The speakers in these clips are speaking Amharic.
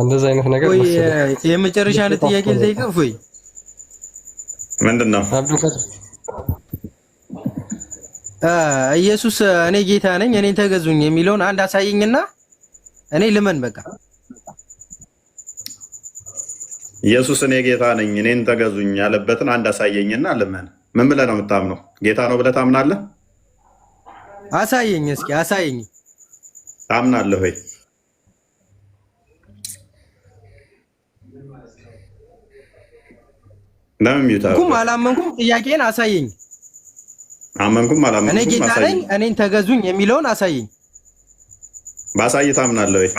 እንደዛ አይነት ነገር ወይ መሰለኝ። የመጨረሻ አንድ ጥያቄ ልጠይቅህ ወይ? ምንድን ነው? ኢየሱስ እኔ ጌታ ነኝ እኔን ተገዙኝ የሚለውን አንድ አሳየኝና እኔ ልመን በቃ። ኢየሱስ እኔ ጌታ ነኝ እኔን ተገዙኝ ያለበትን አንድ አሳየኝና ልመን። ምን ብለህ ነው የምታምነው? ጌታ ነው ብለህ ታምናለህ? አሳየኝ እስኪ አሳየኝ። ታምናለህ ወይ? ለምን አላመንኩም አላመንኩም ጥያቄን አሳየኝ። አመንኩም አላመንኩም እኔ ጌታ ነኝ እኔን ተገዙኝ የሚለውን አሳየኝ። ባሳይ ታምናለህ ወይ?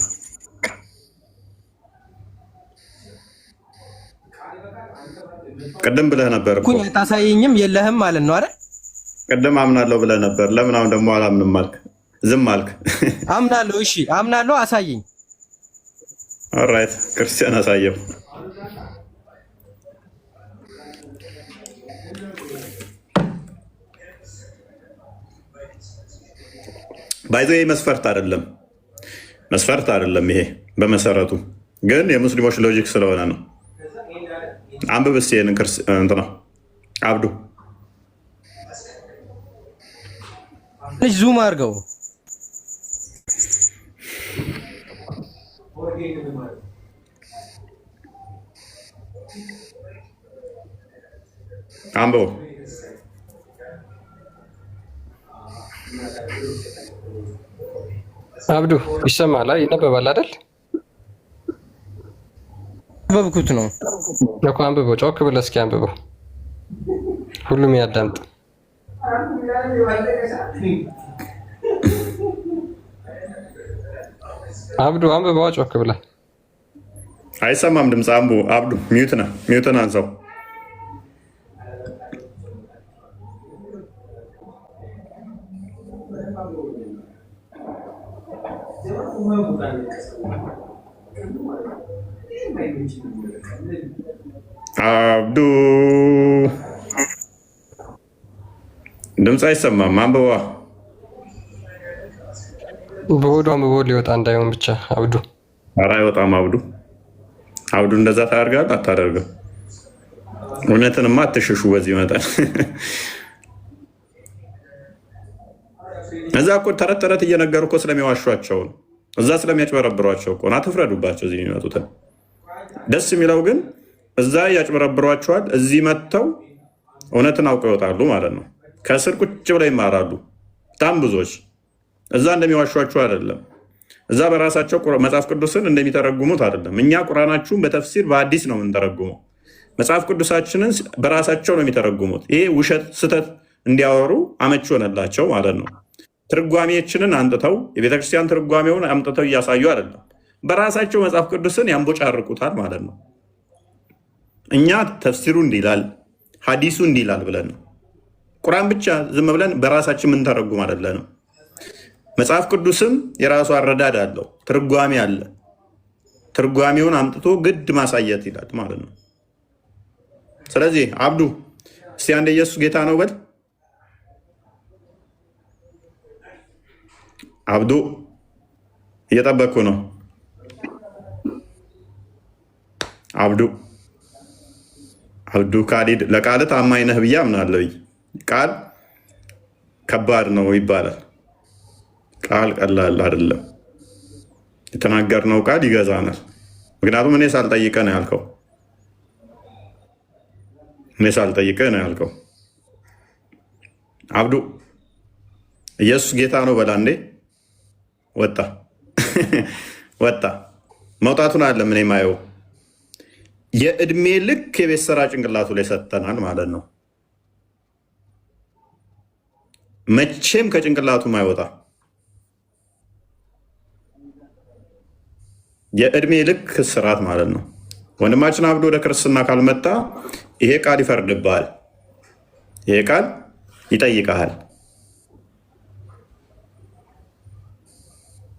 ቅድም ብለህ ነበር እኮ አታሳየኝም የለህም ማለት ነው አይደል? ቅድም አምናለሁ ብለህ ነበር። ለምን አሁን ደግሞ አላምንም አልክ? ዝም አልክ? አምናለሁ። እሺ አምናለሁ፣ አሳየኝ። ኦልራይት ክርስቲያን አሳየው። ባይዘ መስፈርት አይደለም፣ መስፈርት አይደለም ይሄ በመሰረቱ ግን የሙስሊሞች ሎጂክ ስለሆነ ነው። አንብብ እስኪ እንትና አብዱ ልጅ ዙም አድርገው። አንብበው። አብዱ ይሰማል? ይነበባል አይደል? በብኩት ነው እኮ አንብበው። ጮክ ብለህ እስኪ አንብበው፣ ሁሉም ያዳምጥ። አብዱ አንብበው ጮክ ብለህ። አይሰማም ድምፅ። አብዱ ሚዩት ነህ፣ ሚዩትን አንሳው። አብዱ ድምፅ አይሰማም። አንብባ። በሆዱ አንብቦ ሊወጣ እንዳይሆን ብቻ አብዱ። ኧረ አይወጣም አብዱ። አብዱ እንደዛ ታደርጋለህ? አታደርግም? እውነትንማ አትሽሹ በዚህ መጠን። እዛ እኮ ተረት ተረት እየነገሩ እኮ ስለሚዋሿቸው ነው። እዛ ስለሚያጭበረብሯቸው እኮ ነው። አትፍረዱባቸው እዚህ የሚመጡትን። ደስ የሚለው ግን እዛ ያጭበረብሯቸዋል፣ እዚህ መጥተው እውነትን አውቀው ይወጣሉ ማለት ነው። ከስር ቁጭ ብለው ይማራሉ። በጣም ብዙዎች እዛ እንደሚዋሿቸው አይደለም። እዛ በራሳቸው መጽሐፍ ቅዱስን እንደሚተረጉሙት አይደለም። እኛ ቁርአናችሁን በተፍሲር በአዲስ ነው የምንተረጉመው። መጽሐፍ ቅዱሳችንን በራሳቸው ነው የሚተረጉሙት። ይሄ ውሸት ስህተት እንዲያወሩ አመች ሆነላቸው ማለት ነው። ትርጓሜዎችንን አንጥተው የቤተክርስቲያን ትርጓሜውን አምጥተው እያሳዩ አይደለም። በራሳቸው መጽሐፍ ቅዱስን ያንቦጫርቁታል ማለት ነው። እኛ ተፍሲሩ እንዲላል ሐዲሱ እንዲላል ብለን ነው። ቁርአን ብቻ ዝም ብለን በራሳችን የምንተረጉም አይደለንም። መጽሐፍ ቅዱስም የራሱ አረዳድ አለው፣ ትርጓሜ አለ። ትርጓሜውን አምጥቶ ግድ ማሳየት ይላል ማለት ነው። ስለዚህ አብዱ እስቲ አንድ ኢየሱስ ጌታ ነው በል። አብዱ እየጠበቅኩ ነው። አብዱ ካሊድ ለቃል ታማኝ ነህ ብዬ አምናለሁ። ቃል ከባድ ነው ይባላል። ቃል ቀላል አይደለም። የተናገርነው ቃል ይገዛናል። ምክንያቱም እኔ ሳልጠይቀህ ነው ያልከው። አብዱ ኢየሱስ ጌታ ነው በላ እንዴ። ወጣ መውጣቱን አለ ምን የማየው የእድሜ ልክ የቤት ስራ ጭንቅላቱ ላይ ሰጥተናል ማለት ነው። መቼም ከጭንቅላቱ ማይወጣ የእድሜ ልክ ስራት ማለት ነው። ወንድማችን አብዶ ወደ ክርስትና ካልመጣ ይሄ ቃል ይፈርድብሃል፣ ይሄ ቃል ይጠይቀሃል፣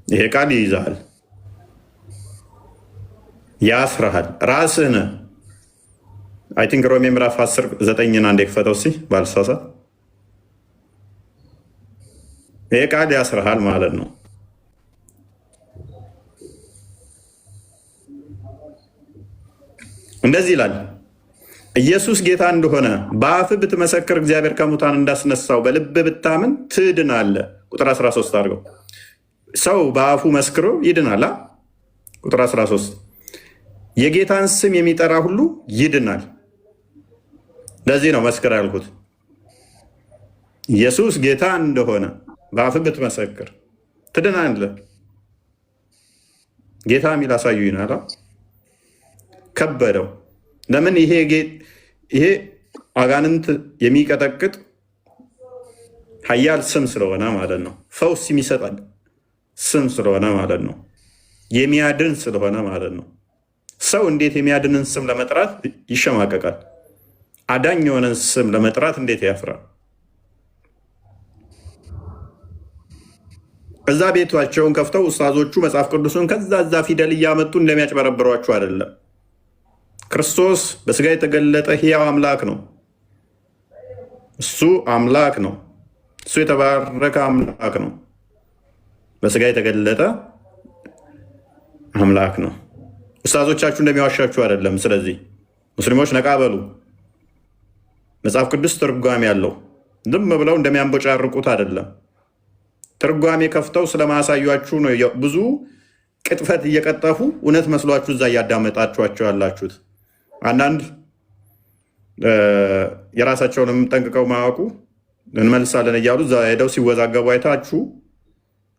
ይሄ ቃል ይይዛል፣ ያስረሃል። ራስህ ነህ። አይ ቲንክ ሮሜ ምዕራፍ 10:9 አንዴ ክፈተው እስኪ ባልሳሳት። ይሄ ቃል ያስረሃል ማለት ነው። እንደዚህ ይላል፣ ኢየሱስ ጌታ እንደሆነ በአፍህ ብትመሰክር እግዚአብሔር ከሙታን እንዳስነሳው በልብ ብታምን ትድናለህ። ቁጥር 13 አድርገው። ሰው በአፉ መስክሮ ይድናል። ቁጥር 13 የጌታን ስም የሚጠራ ሁሉ ይድናል። ለዚህ ነው መስክር ያልኩት። ኢየሱስ ጌታ እንደሆነ በአፍህ ብትመሰክር ትድናለህ። ጌታ የሚል አሳዩ ይናላ ከበደው። ለምን? ይሄ አጋንንት የሚቀጠቅጥ ኃያል ስም ስለሆነ ማለት ነው። ፈውስ የሚሰጣል ስም ስለሆነ ማለት ነው። የሚያድን ስለሆነ ማለት ነው። ሰው እንዴት የሚያድንን ስም ለመጥራት ይሸማቀቃል? አዳኝ የሆነን ስም ለመጥራት እንዴት ያፍራል? እዛ ቤቷቸውን ከፍተው ኡስታዞቹ መጽሐፍ ቅዱስን ከዛ ፊደል እያመጡ እንደሚያጭበረብሯችሁ አይደለም። ክርስቶስ በስጋ የተገለጠ ሕያው አምላክ ነው። እሱ አምላክ ነው። እሱ የተባረከ አምላክ ነው። በስጋ የተገለጠ አምላክ ነው። ኡስታዞቻችሁ እንደሚዋሻችሁ አይደለም። ስለዚህ ሙስሊሞች ነቃ በሉ። መጽሐፍ ቅዱስ ትርጓሜ ያለው ዝም ብለው እንደሚያንቦጫርቁት አይደለም። ትርጓሜ ከፍተው ስለማሳያችሁ ነው። ብዙ ቅጥፈት እየቀጠፉ እውነት መስሏችሁ እዛ እያዳመጣችኋቸው ያላችሁት። አንዳንድ የራሳቸውንም ጠንቅቀው ማያውቁ እንመልሳለን እያሉ እዛ ሄደው ሲወዛገቡ አይታችሁ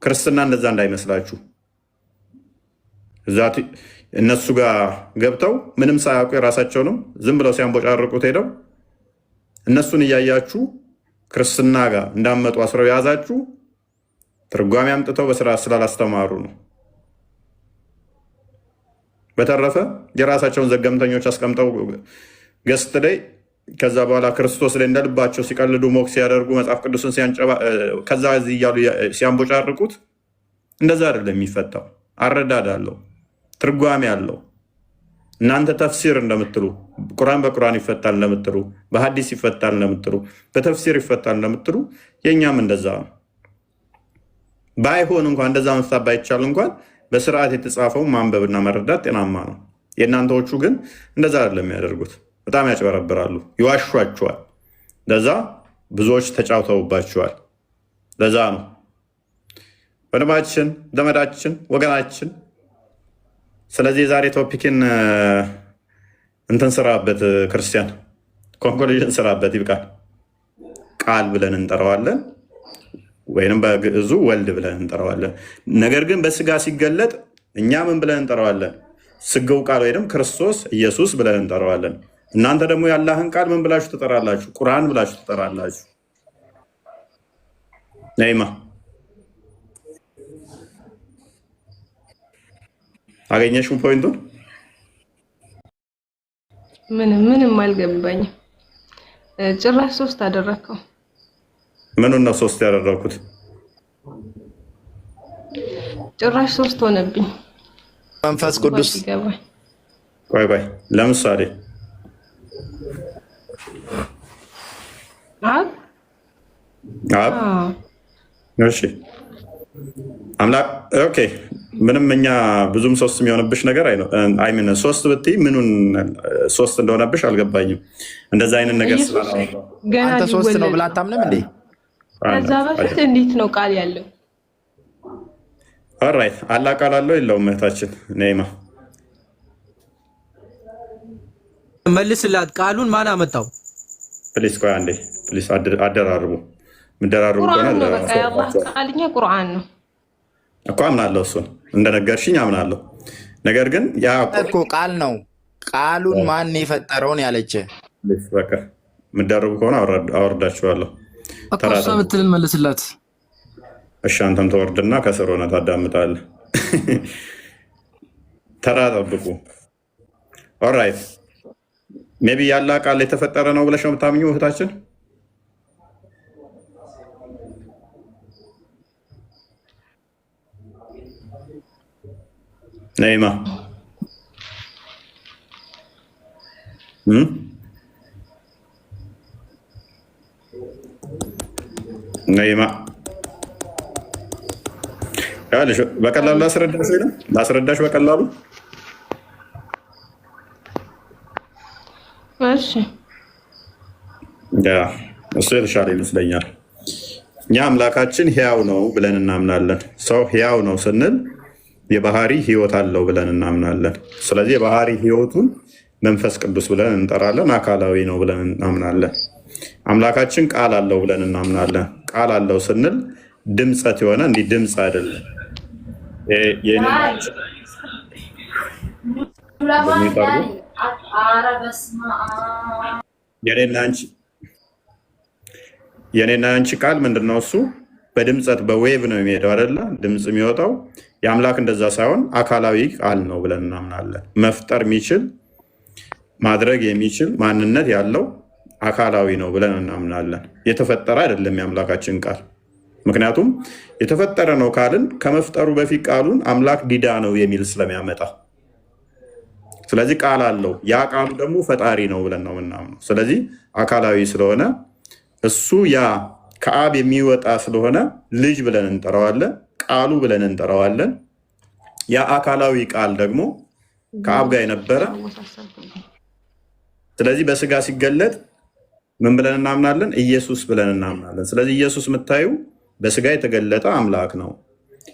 ክርስትና እንደዛ እንዳይመስላችሁ። እዛ እነሱ ጋር ገብተው ምንም ሳያውቁ የራሳቸውንም ዝም ብለው ሲያንቦጫርቁት ሄደው እነሱን እያያችሁ ክርስትና ጋር እንዳመጡ አስረው የያዛችሁ ትርጓሜ አምጥተው በስራ ስላላስተማሩ ነው። በተረፈ የራሳቸውን ዘገምተኞች አስቀምጠው ገስት ላይ ከዛ በኋላ ክርስቶስ ላይ እንደልባቸው ሲቀልዱ ሞክ ሲያደርጉ መጽሐፍ ቅዱስን ከዛ እዚህ እያሉ ሲያንቦጫርቁት እንደዛ አይደለም የሚፈታው። አረዳድ አለው፣ ትርጓሜ አለው። እናንተ ተፍሲር እንደምትሉ ቁርአን በቁርአን ይፈታል እንደምትሉ፣ በሀዲስ ይፈታል እንደምትሉ፣ በተፍሲር ይፈታል እንደምትሉ የእኛም እንደዛ ነው። ባይሆን እንኳን እንደዛ መፍታት ባይቻል እንኳን በስርዓት የተጻፈው ማንበብና መረዳት ጤናማ ነው። የእናንተዎቹ ግን እንደዛ አይደለም የሚያደርጉት። በጣም ያጭበረብራሉ፣ ይዋሿቸዋል። ለዛ ብዙዎች ተጫውተውባቸዋል። ለዛ ነው ወንድማችን፣ ዘመዳችን፣ ወገናችን። ስለዚህ የዛሬ ቶፒክን እንትን ስራበት፣ ክርስቲያን ኮንኮሉዥን ስራበት፣ ይብቃል። ቃል ብለን እንጠራዋለን ወይንም በግዕዙ ወልድ ብለን እንጠራዋለን። ነገር ግን በስጋ ሲገለጥ እኛ ምን ብለን እንጠራዋለን? ስጋው ቃል ወይም ክርስቶስ ኢየሱስ ብለን እንጠራዋለን። እናንተ ደግሞ የአላህን ቃል ምን ብላችሁ ትጠራላችሁ? ቁርአን ብላችሁ ትጠራላችሁ። ነይማ አገኘሽው ፖይንቱን? ምንም አልገባኝም። ጭራሽ 3 አደረከው። ምኑን ነው 3 ያደረኩት? ጭራሽ 3 ሆነብኝ። መንፈስ ቅዱስ ቆይ ለምሳሌ እሺ አምላክ ኦኬ። ምንም እኛ ብዙም 3 የሚሆንብሽ ነገር አይምን 3 ብትይ ምኑን 3 እንደሆነብሽ አልገባኝም። እንደዛ አይነት ነገር አንተ 3 ነው ብላ አታምንም እንዴ? ከዛ በፊት እንዴት ነው ቃል ያለው? ኦልራይት አላህ ቃል አለው የለውም? እህታችን ነይማ መልስላት። ቃሉን ማን አመጣው? ፕሊስ ቆይ አንዴ ፕሊስ። አደራርቡ ምደራርቡ ቁርአን ነው። በቃ የአላህ ቃልኛ ቁርአን ነው እኮ አምናለሁ። እሱን እንደነገርሽኝ አምናለሁ። ነገር ግን ያ እኮ ቃል ነው። ቃሉን ማን የፈጠረውን ያለች በቃ ምደርቡ ከሆነ አወርዳችኋለሁ። እሷ ምትልን መልስላት። እሺ አንተም ተወርድና ከስር ሆነ ታዳምጣለህ። ተራ ጠብቁ። ኦልራይት ሜቢ ያላ ቃል የተፈጠረ ነው ብለሽ ነው የምታምኚው እህታችን? ነይማ ነይማ በቀላሉ ላስረዳሽ በቀላሉ እሺ ያ እሱ የተሻለ ይመስለኛል። እኛ አምላካችን ሕያው ነው ብለን እናምናለን። ሰው ሕያው ነው ስንል የባህሪ ህይወት አለው ብለን እናምናለን። ስለዚህ የባህሪ ህይወቱን መንፈስ ቅዱስ ብለን እንጠራለን። አካላዊ ነው ብለን እናምናለን። አምላካችን ቃል አለው ብለን እናምናለን። ቃል አለው ስንል ድምፀት የሆነ እንዲህ ድምፅ አይደለም። የኔና አንቺ ቃል ምንድነው? እሱ በድምፀት በዌቭ ነው የሚሄደው አይደለ? ድምፅ የሚወጣው የአምላክ እንደዛ ሳይሆን አካላዊ ቃል ነው ብለን እናምናለን። መፍጠር የሚችል ማድረግ የሚችል ማንነት ያለው አካላዊ ነው ብለን እናምናለን። የተፈጠረ አይደለም የአምላካችን ቃል። ምክንያቱም የተፈጠረ ነው ካልን ከመፍጠሩ በፊት ቃሉን አምላክ ዲዳ ነው የሚል ስለሚያመጣ፣ ስለዚህ ቃል አለው። ያ ቃሉ ደግሞ ፈጣሪ ነው ብለን ነው የምናምነው። ስለዚህ አካላዊ ስለሆነ እሱ ያ ከአብ የሚወጣ ስለሆነ ልጅ ብለን እንጠራዋለን፣ ቃሉ ብለን እንጠራዋለን። ያ አካላዊ ቃል ደግሞ ከአብ ጋር የነበረ፣ ስለዚህ በስጋ ሲገለጥ ምን ብለን እናምናለን? ኢየሱስ ብለን እናምናለን። ስለዚህ ኢየሱስ የምታዩ በስጋ የተገለጠ አምላክ ነው።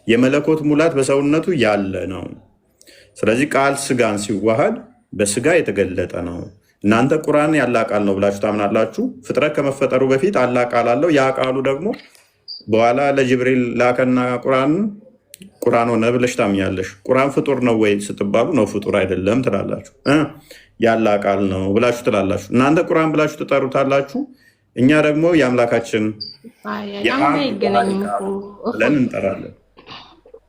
የመለኮት ሙላት በሰውነቱ ያለ ነው። ስለዚህ ቃል ስጋን ሲዋሃድ በስጋ የተገለጠ ነው። እናንተ ቁርአን ያላ ቃል ነው ብላችሁ ታምናላችሁ። ፍጥረት ከመፈጠሩ በፊት አላ ቃል አለው። ያ ቃሉ ደግሞ በኋላ ለጅብሪል ላከና ቁርአን ሆነ ብለሽ ታምኛለሽ። ቁርአን ፍጡር ነው ወይ ስትባሉ ነው ፍጡር አይደለም ትላላችሁ። ያላ ቃል ነው ብላችሁ ትላላችሁ። እናንተ ቁርአን ብላችሁ ትጠሩታላችሁ። እኛ ደግሞ የአምላካችን ብለን እንጠራለን።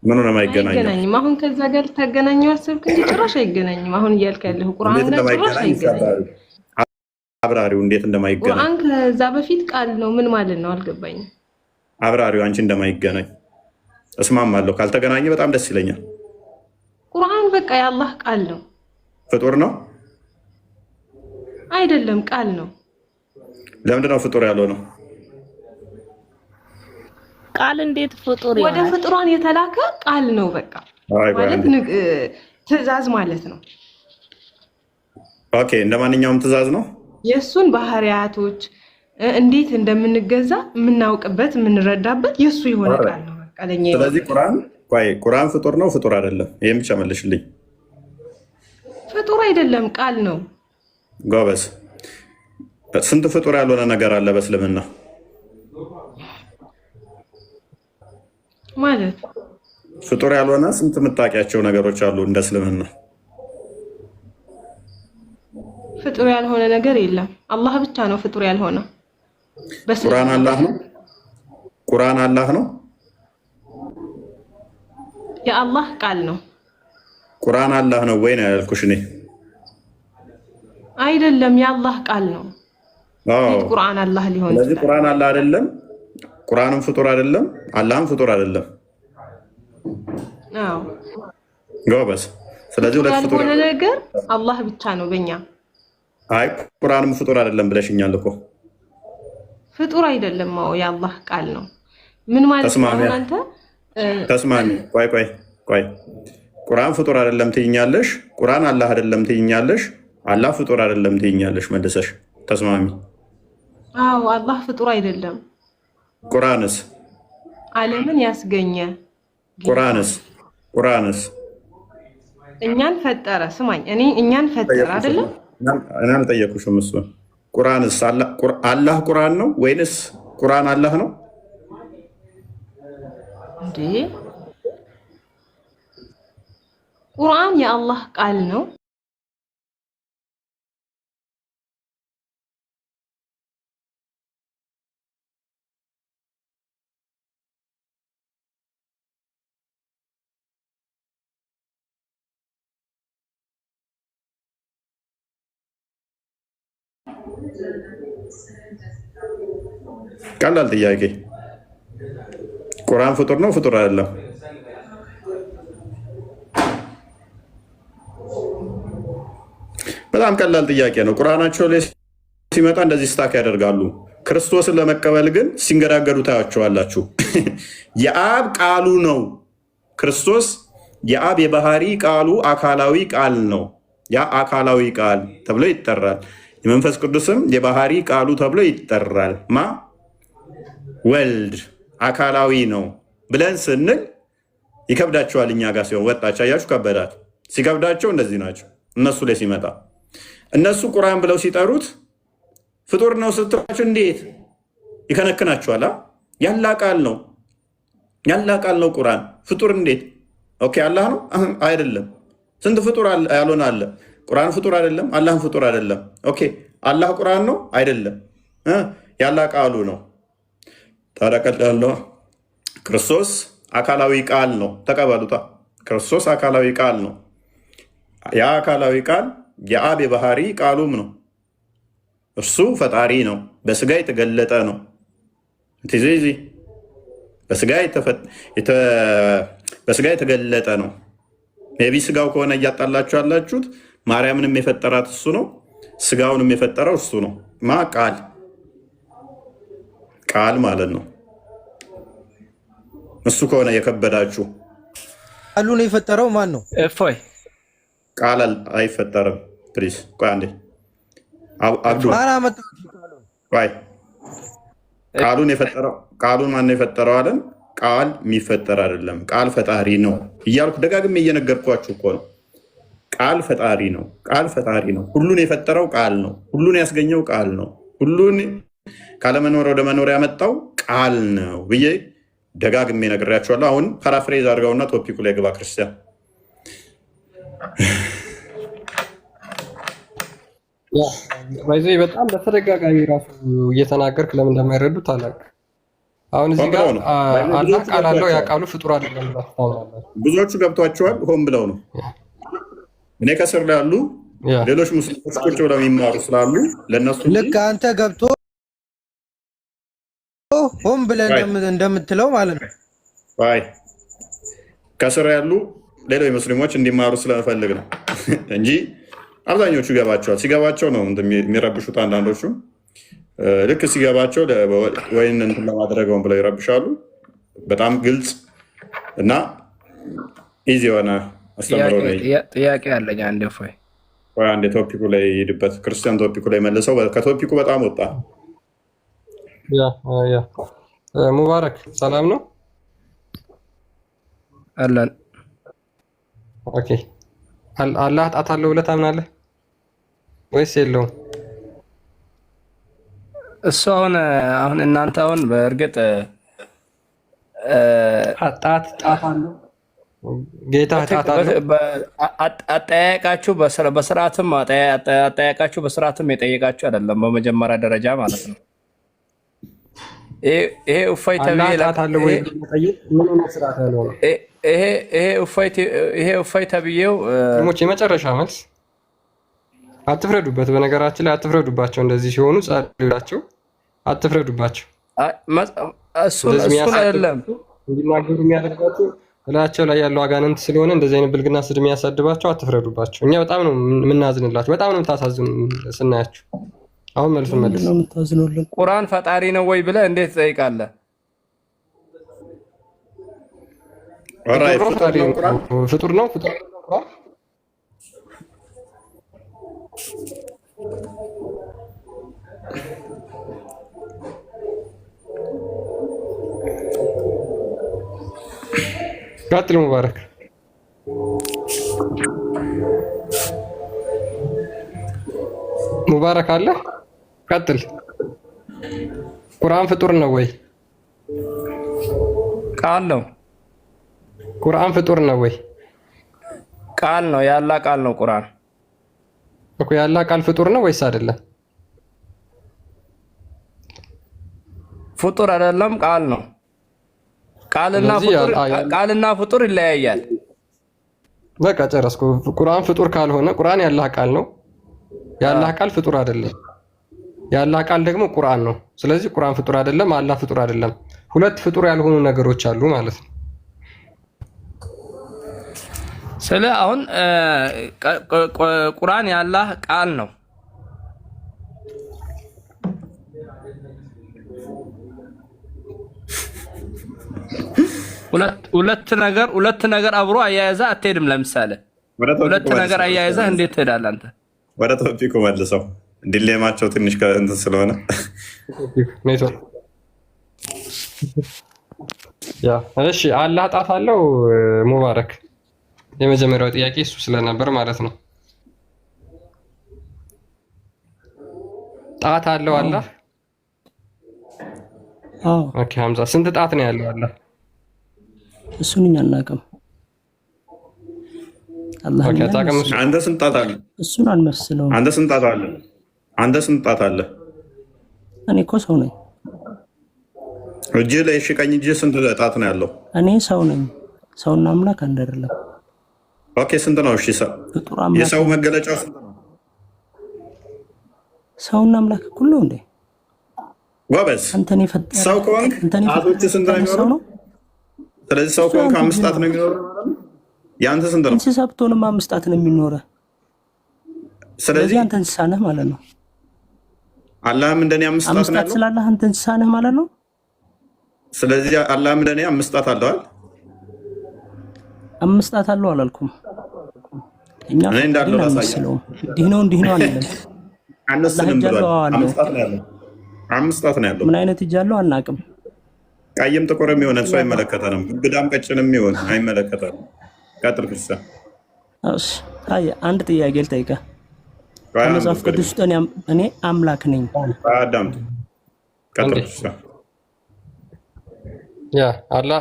ምን ነው አይገናኝም? አሁን ከዛ ጋር ታገናኘው አሰብክ እንጂ ጭራሽ አይገናኝም። አሁን እያልክ ያለህ ቁርአን እና ጭራሽ አይገናኝም። አብራሪው እንዴት እንደማይገናኝ ቁርአን ከዛ በፊት ቃል ነው ምን ማለት ነው አልገባኝም። አብራሪው አንቺ እንደማይገናኝ እስማማለሁ። ካልተገናኘ በጣም ደስ ይለኛል። ቁርአን በቃ የአላህ ቃል ነው። ፍጡር ነው አይደለም? ቃል ነው። ለምንድን ነው ፍጡር ያለው ነው? ቃል እንዴት ፍጡር ወደ ፍጡራን የተላከ ቃል ነው። በቃ ማለት ትእዛዝ ማለት ነው። ኦኬ፣ እንደማንኛውም ትእዛዝ ነው። የሱን ባህሪያቶች እንዴት እንደምንገዛ የምናውቅበት የምንረዳበት የሱ የሆነ ቃል ነው። በቃ ለኛ። ስለዚህ ቁርአን ፍጡር ነው ፍጡር አይደለም? ይሄን ብቻ መልሽልኝ። ፍጡር አይደለም፣ ቃል ነው። ጎበዝ። ስንት ፍጡር ያልሆነ ነገር አለ በእስልምና? ማለት ፍጡር ያልሆነ ስንት የምታውቂያቸው ነገሮች አሉ እንደ እስልምና? ፍጡር ያልሆነ ነገር የለም። አላህ ብቻ ነው ፍጡር ያልሆነ። ቁርአን አላህ ነው። ቁርአን አላህ ነው። የአላህ ቃል ነው። ቁርአን አላህ ነው ወይ ነው ያልኩሽ እኔ። አይደለም፣ የአላህ ቃል ነው። ቁርአን አላህ ሊሆን ስለዚህ ቁርአን አላህ አይደለም። ቁርአንም ፍጡር አይደለም፣ አላህም ፍጡር አይደለም። አዎ ጎበዝ። ስለዚህ ሁለት ፍጡር ያልሆነ ነገር አላህ ብቻ ነው በእኛ። አይ ቁርአንም ፍጡር አይደለም ብለሽኛል እኮ። ፍጡር አይደለም፣ አዎ የአላህ ቃል ነው። ምን ማለት ነው አንተ? ተስማሚ። ቆይ ቁርአን ፍጡር አይደለም ትይኛለሽ፣ ቁርአን አላህ አይደለም ትይኛለሽ፣ አላህ ፍጡር አይደለም ትይኛለሽ። መልሰሽ ተስማሚ። አዎ አላህ ፍጡር አይደለም። ቁርአንስ ዓለምን ያስገኘ ቁርአንስ እኛን ፈጠረ። ስማኝ፣ እኛን ፈጠረ አይደለም? እኔ አልጠየኩሽም እሱን። ቁርአንስ አላህ ቁርአን ነው ወይንስ ቁርአን አላህ ነው እንዴ? ቁርአን የአላህ ቃል ነው። ቀላል ጥያቄ። ቁርአን ፍጡር ነው ፍጡር አይደለም? በጣም ቀላል ጥያቄ ነው። ቁርአናቸው ላይ ሲመጣ እንደዚህ ስታክ ያደርጋሉ። ክርስቶስን ለመቀበል ግን ሲንገዳገዱ ታያቸዋላችሁ። የአብ ቃሉ ነው ክርስቶስ። የአብ የባህሪ ቃሉ አካላዊ ቃል ነው። ያ አካላዊ ቃል ተብሎ ይጠራል። የመንፈስ ቅዱስም የባህሪ ቃሉ ተብሎ ይጠራል። ማ ወልድ አካላዊ ነው ብለን ስንል ይከብዳቸዋል። እኛ ጋር ሲሆን ወጣች አያችሁ፣ ከበዳት። ሲከብዳቸው እንደዚህ ናቸው። እነሱ ላይ ሲመጣ እነሱ ቁርአን ብለው ሲጠሩት ፍጡር ነው ስትሏቸው እንዴት ይከነክናቸዋል። ያላ ቃል ነው፣ ያላ ቃል ነው ቁርአን። ፍጡር እንዴት? ኦኬ አላህ ነው አይደለም። ስንት ፍጡር ያልሆነ አለ። ቁርአን ፍጡር አይደለም፣ አላህም ፍጡር አይደለም። ኦኬ አላህ ቁርአን ነው አይደለም፣ ያላ ቃሉ ነው። ታረቀላለው ክርስቶስ አካላዊ ቃል ነው። ተቀበሉታ። ክርስቶስ አካላዊ ቃል ነው። ያ አካላዊ ቃል የአብ የባህሪ ቃሉም ነው። እርሱ ፈጣሪ ነው። በስጋ የተገለጠ ነው። ትዚዚ በስጋ የተገለጠ ነው። ቢ ስጋው ከሆነ እያጣላችሁ ያላችሁት ማርያምንም የፈጠራት እሱ ነው። ስጋውንም የፈጠረው እሱ ነው። ማ ቃል ማለት ነው። እሱ ከሆነ የከበዳችሁ ቃሉን የፈጠረው ማን ነው? እፎይ ቃል አይፈጠርም። ፕሊዝ ቆይ አንዴ አብዱ ቆይ። ቃሉን ማን ነው የፈጠረው አለን? ቃል የሚፈጠር አይደለም። ቃል ፈጣሪ ነው እያልኩ ደጋግሜ እየነገርኳችሁ እኮ ነው። ቃል ፈጣሪ ነው። ቃል ፈጣሪ ነው። ሁሉን የፈጠረው ቃል ነው። ሁሉን ያስገኘው ቃል ነው። ሁሉን ካለመኖር ወደ መኖር ያመጣው ቃል ነው ብዬ ደጋግሜ ነግሬያችኋለሁ። አሁን ፓራፍሬዝ አድርገውና ቶፒኩ ላይ ግባ ክርስቲያን። በጣም በተደጋጋሚ ራሱ እየተናገርክ ለምን እንደማይረዱት አላውቅም። አሁን እዚህ ጋር አላህ ቃል አለው፣ ያ ቃሉ ፍጡር አይደለም። ብዙዎቹ ገብቷቸዋል። ሆን ብለው ነው። እኔ ከስር ላይ ያሉ ሌሎች ሙስሊሞች ቁጭ ብለው የሚማሩ ስላሉ ለእነሱ ልክ አንተ ገብቶ ሆን ብለን እንደምትለው ማለት ነው። ከስር ያሉ ሌሎች ሙስሊሞች እንዲማሩ ስለመፈልግ ነው እንጂ አብዛኞቹ ይገባቸዋል። ሲገባቸው ነው የሚረብሹት። አንዳንዶቹ ልክ ሲገባቸው ወይን እንትን ለማድረገውን ብለው ይረብሻሉ። በጣም ግልጽ እና ኢዚ የሆነ አስተምሮ ነው። ጥያቄ አለኝ። አንዴ ፎይ አንዴ ቶፒኩ ላይ ሄድበት። ክርስቲያን ቶፒኩ ላይ መልሰው ከቶፒኩ በጣም ወጣ። ሙባረክ ሰላም ነው አለን። ኦኬ አላህ ጣት አለው ብለህ ታምናለህ ወይስ የለውም? እሱ አሁን እናንተ አሁን በእርግጥ ጣት አለው ጌታ ጣት አለው። አጠያየቃችሁ በስርዓትም አጠያየቃችሁ በስርዓትም የጠየቃችሁ አይደለም። በመጀመሪያ ደረጃ ማለት ነው። ይሄ እፎይ ተብዬው የመጨረሻ መልስ አትፍረዱበት። በነገራችን ላይ አትፍረዱባቸው። እንደዚህ ሲሆኑ ጸልላቸው፣ አትፍረዱባቸው። እሱን አይደለም እንዲናገሩ የሚያደርጋቸው እላቸው ላይ ያለው አጋንንት ስለሆነ እንደዚህ አይነት ብልግና ስድብ የሚያሳድባቸው አትፍረዱባቸው። እኛ በጣም ነው የምናዝንላቸው። በጣም ነው የምታሳዝኑ ስናያቸው። አሁን መልሱ መልስ። ቁርአን ፈጣሪ ነው ወይ ብለህ እንዴት ትጠይቃለህ? ፍጡር ነው። ቀጥል ሙባረክ። ሙባረክ አለ። ቀጥል። ቁርአን ፍጡር ነው ወይ? ቃል ነው። ቁርአን ፍጡር ነው ወይ? ቃል ነው። ያላ ቃል ነው ቁርአን እኮ። ያላ ቃል ፍጡር ነው ወይስ አይደለም? ፍጡር አይደለም፣ ቃል ነው። ቃልና ፍጡር ይለያያል። በቃ ጨረስኩ። ቁርአን ፍጡር ካልሆነ ቁርአን ያላህ ቃል ነው። ያላህ ቃል ፍጡር አይደለም። ያላህ ቃል ደግሞ ቁርአን ነው። ስለዚህ ቁርአን ፍጡር አይደለም፣ አላህ ፍጡር አይደለም። ሁለት ፍጡር ያልሆኑ ነገሮች አሉ ማለት ነው። ስለ አሁን ቁርአን ያላህ ቃል ነው። ሁለት ነገር አብሮ አያያዛ አትሄድም። ለምሳሌ ሁለት ነገር አያያዛ እንዴት ትሄዳለህ አንተ? ወደ ቶፒኩ መልሰው። ዲሌማቸው ትንሽ ከእንትን ስለሆነ ኔትወርክ ያ እሺ። አላህ ጣት አለው ሙባረክ? የመጀመሪያው ጥያቄ እሱ ስለነበር ማለት ነው። ጣት አለው አላህ? አዎ። ኦኬ ሐምዛ ስንት ጣት ነው ያለው አላህ? እሱን እኛ አናውቅም። አላህ ኦኬ ታቀም። አንተ ስንት ጣት አለ? እሱን አንመስለውም። አንተ ስንት ጣት አለ? አንተ ስንት ጣት አለ? እኔ እኮ ሰው ነኝ። እጅ ላይ እሺ፣ ቀኝ እጅ ስንት ጣት ነው ያለው? እኔ ሰው ነኝ። ሰውና አምላክ አንድ አይደለም። ኦኬ ስንት ነው? እሺ ፍጡር አምላክ የሰው መገለጫው ስንት ነው? ሰውና አምላክ እኩል ነው እንዴ? ጎበዝ። አንተን የፈጠረ ሰው ከሆንክ ጣቶች ስንት ነው የሚኖረው? ስለዚህ ሰው ከሆንክ 5 ጣት ነው የሚኖረው ማለት ነው። የአንተ ስንት ነው? እንስሳ ብትሆንም 5 ጣት ነው የሚኖረው። ስለዚህ አንተ እንስሳ ነህ ማለት ነው። አላህም እንደኔ 5 ጣት ነው ያለው። ስላለህ አንተ እንስሳ ነህ ማለት ነው። ስለዚህ አላህም እንደኔ 5 ጣት አለው አይደል? 5 ጣት አለው አላልኩም። እኛ እንዳለው ላሳየው። እንዲህ ነው አይደለም። አነስንም ብሏል። 5 ጣት ነው ያለው። 5 ጣት ነው ያለው። ምን አይነት እጅ አለው አናውቅም። ቀይም ጥቁርም የሆነ እሱ አይመለከተንም። ግዳም ቀጭንም ይሆን አይመለከተንም። ቀጥል ክርስቲያን። እሺ አይ አንድ ጥያቄ ልጠይቅህ። ከመጽሐፍ ቅዱስ ውስጥ እኔ አምላክ ነኝ አዳምጥ። ቀጥል ክርስቲያን። ያ አላህ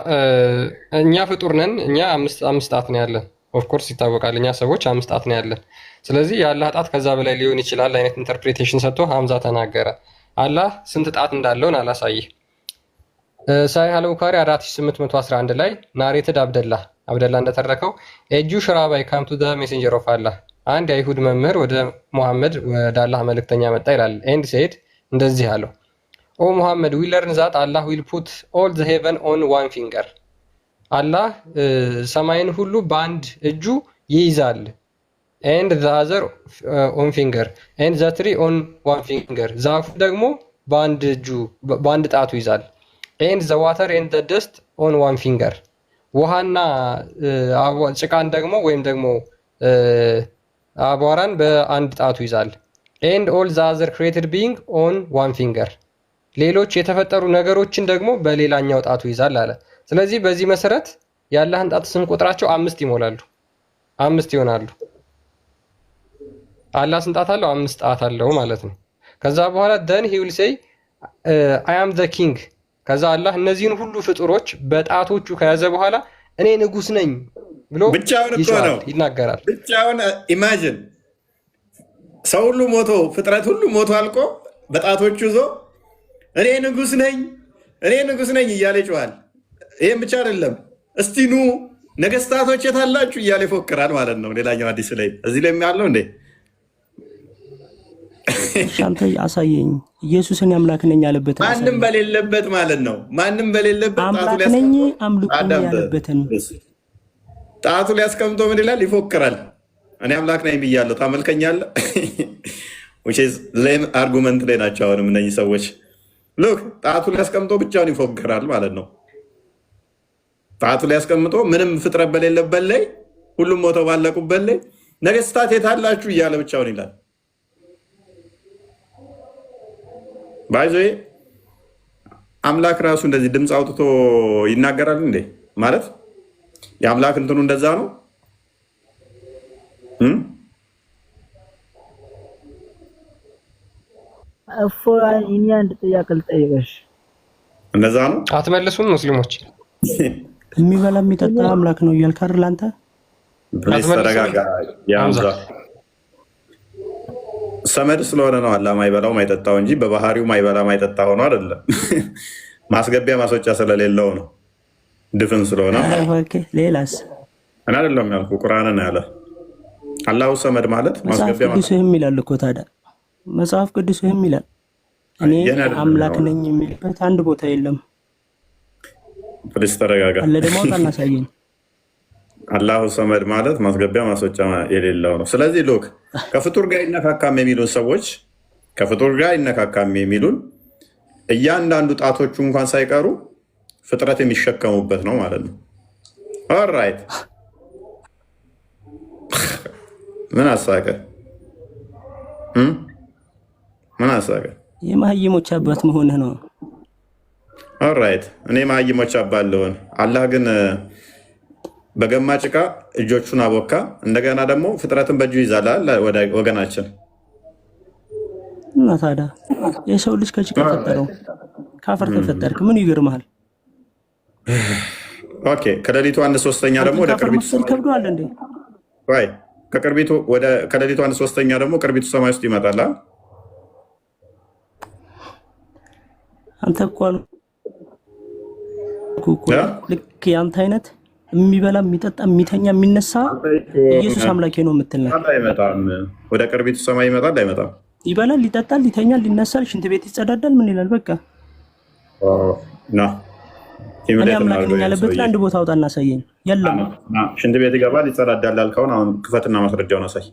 እኛ ፍጡር ነን። እኛ 5 ጣት ነው ያለን። ኦፍ ኮርስ ይታወቃል። እኛ ሰዎች 5 ጣት ነው ያለን። ስለዚህ የአላህ ጣት ከዛ በላይ ሊሆን ይችላል አይነት ኢንተርፕሪቴሽን ሰጥቶ ሐምዛ ተናገረ። አላህ ስንት ጣት እንዳለውን አላሳይህ። ሳሂህ አል-ቡኻሪ 4811 ላይ ናሬትድ አብደላህ እንደተረከው ኤጁ ሽራባይ ካም ቱ ዘ ሜሴንጀር ኦፍ አላህ፣ አንድ የአይሁድ መምህር ወደ ሙሐመድ ወደ አላህ መልእክተኛ መጣ ይላል። ኤንድ ሴድ እንደዚህ አለው፣ ኦ ሙሐመድ ዊ ለርን ዛት አላህ ዊል ፑት ኦል ዘ ሄቨን ኦን ዋን ፊንገር፣ አላህ ሰማይን ሁሉ በአንድ እጁ ይይዛል። ኤንድ ዘ አዘር ኦን ፊንገር ኤንድ ዘ ትሪ ኦን ዋን ፊንገር፣ ዛፉ ደግሞ በአንድ ጣቱ ይዛል። ኤንድ ዘ ዋተር ኤንድ ዘ ደስት ኦን ዋን ፊንገር፣ ውሃና ጭቃን ደግሞ ወይም ደግሞ አቧራን በአንድ ጣቱ ይዛል። ኤንድ ኦል ዘ አዘር ክሬትድ ቢንግ ኦን ዋን ፊንገር፣ ሌሎች የተፈጠሩ ነገሮችን ደግሞ በሌላኛው ጣቱ ይዛል አለ። ስለዚህ በዚህ መሰረት የአላህን ጣት ስንቆጥራቸው 5 ይሞላሉ፣ 5 ይሆናሉ። አላህ ስንት ጣት አለው? 5 ጣት አለው ማለት ነው። ከዛ በኋላ ደን ሂ ዊል ሴይ አይ አም ዘ ኪንግ። ከዛ አላህ እነዚህን ሁሉ ፍጡሮች በጣቶቹ ከያዘ በኋላ እኔ ንጉስ ነኝ ብሎ ብቻውን እኮ ነው ይናገራል። ብቻውን ኢማጂን፣ ሰው ሁሉ ሞቶ ፍጥረት ሁሉ ሞቶ አልቆ በጣቶቹ ይዞ እኔ ንጉስ ነኝ እያለ ይጮሃል። ይህም ብቻ አይደለም፣ እስቲ ኑ ነገስታቶች የታላችሁ እያለ ይፎክራል ማለት ነው። ሌላኛው አዲስ ላይ እዚህ ላይ ያለው እንዴ ሻንተ አሳየኝ። ኢየሱስን አምላክ ነኝ ያለበት ማንም በሌለበት ማለት ነው። ማንም በሌለበት አምላክ ነኝ አምልኩኝ ያለበትን ጣቱ ሊያስቀምጦ ምን ይላል? ይፎክራል። እኔ አምላክ ነኝ ብያለሁ ታመልከኛለህ? ሌም አርጉመንት ላይ ናቸው አሁንም እነዚህ ሰዎች። ሉክ ጣቱ ሊያስቀምጦ ብቻውን ይፎክራል ማለት ነው። ጣቱ ሊያስቀምጦ ምንም ፍጥረት በሌለበት ላይ ሁሉም ሞተው ባለቁበት ላይ ነገስታት የታላችሁ እያለ ብቻውን ይላል። ባይዞ አምላክ ራሱ እንደዚህ ድምፅ አውጥቶ ይናገራል እንዴ? ማለት የአምላክ እንትኑ እንደዛ ነው። እኔ አንድ ጥያቄ ልጠይቅሽ። እንደዛ ነው። አትመልሱም? ሙስሊሞች የሚበላ የሚጠጣ አምላክ ነው እያልክ አይደል አንተ? ተረጋጋ። ሰመድ ስለሆነ ነው አላህ ማይበላው ማይጠጣው እንጂ በባህሪው ማይበላ ማይጠጣ ሆኖ አይደለም። ማስገቢያ ማስወጫ ስለሌለው ነው። ድፍን ስለሆነ ሌላስ እና አይደለም ያልኩህ ቁርአንን ያለ አላሁ ሰመድ ማለት ማስገቢያ መጽሐፍ ቅዱስህም ይላል እኮ ታዲያ መጽሐፍ ቅዱስህም ይላል እኔ አምላክ ነኝ የሚልበት አንድ ቦታ የለም። ፕሊስ ተረጋጋ። አለ ደግሞ ታናሳየኝ። አላሁ ሰመድ ማለት ማስገቢያ ማስወጫ የሌለው ነው። ስለዚህ ሎክ ከፍጡር ጋር ይነካካም የሚሉን ሰዎች ከፍጡር ጋር ይነካካም የሚሉን እያንዳንዱ ጣቶቹ እንኳን ሳይቀሩ ፍጥረት የሚሸከሙበት ነው ማለት ነው። ኦልራይት ምን አሳቀ? ምን አሳቀ? የመሀይሞች አባት መሆንህ ነው። ኦልራይት እኔ መሀይሞች አባት ልሆን። አላህ ግን በገማ ጭቃ እጆቹን አቦካ። እንደገና ደግሞ ፍጥረትን በእጁ ይዛላል ወገናችን። እና ታዲያ የሰው ልጅ ከጭቃ ፈጠረው፣ ካፈር ተፈጠርክ፣ ምን ይገርምሃል? ኦኬ ከሌሊቱ 1/3 ደግሞ ወደ ቅርቢቱ ከብዷል እንዴ? ወይ ከሌሊቱ 1/3 ደግሞ ቅርቢቱ ሰማይ ውስጥ ይመጣል። አንተ እኮ ልክ ያንተ አይነት የሚበላ የሚጠጣ የሚተኛ የሚነሳ ኢየሱስ አምላኬ ነው የምትል ነው። አይመጣም። ወደ ቅርቢቱ ሰማይ ይመጣል አይመጣም? ይበላል፣ ይጠጣል፣ ይተኛል፣ ይነሳል፣ ሽንት ቤት ይጸዳዳል። ምን ይላል? በቃ እኔ አምላክ ነኝ ያለበት ለአንድ ቦታ አውጣ እናሳየኝ። የለም ሽንት ቤት ይገባል፣ ይጸዳዳል ያልከውን አሁን ክፈትና ማስረጃውን አሳይ።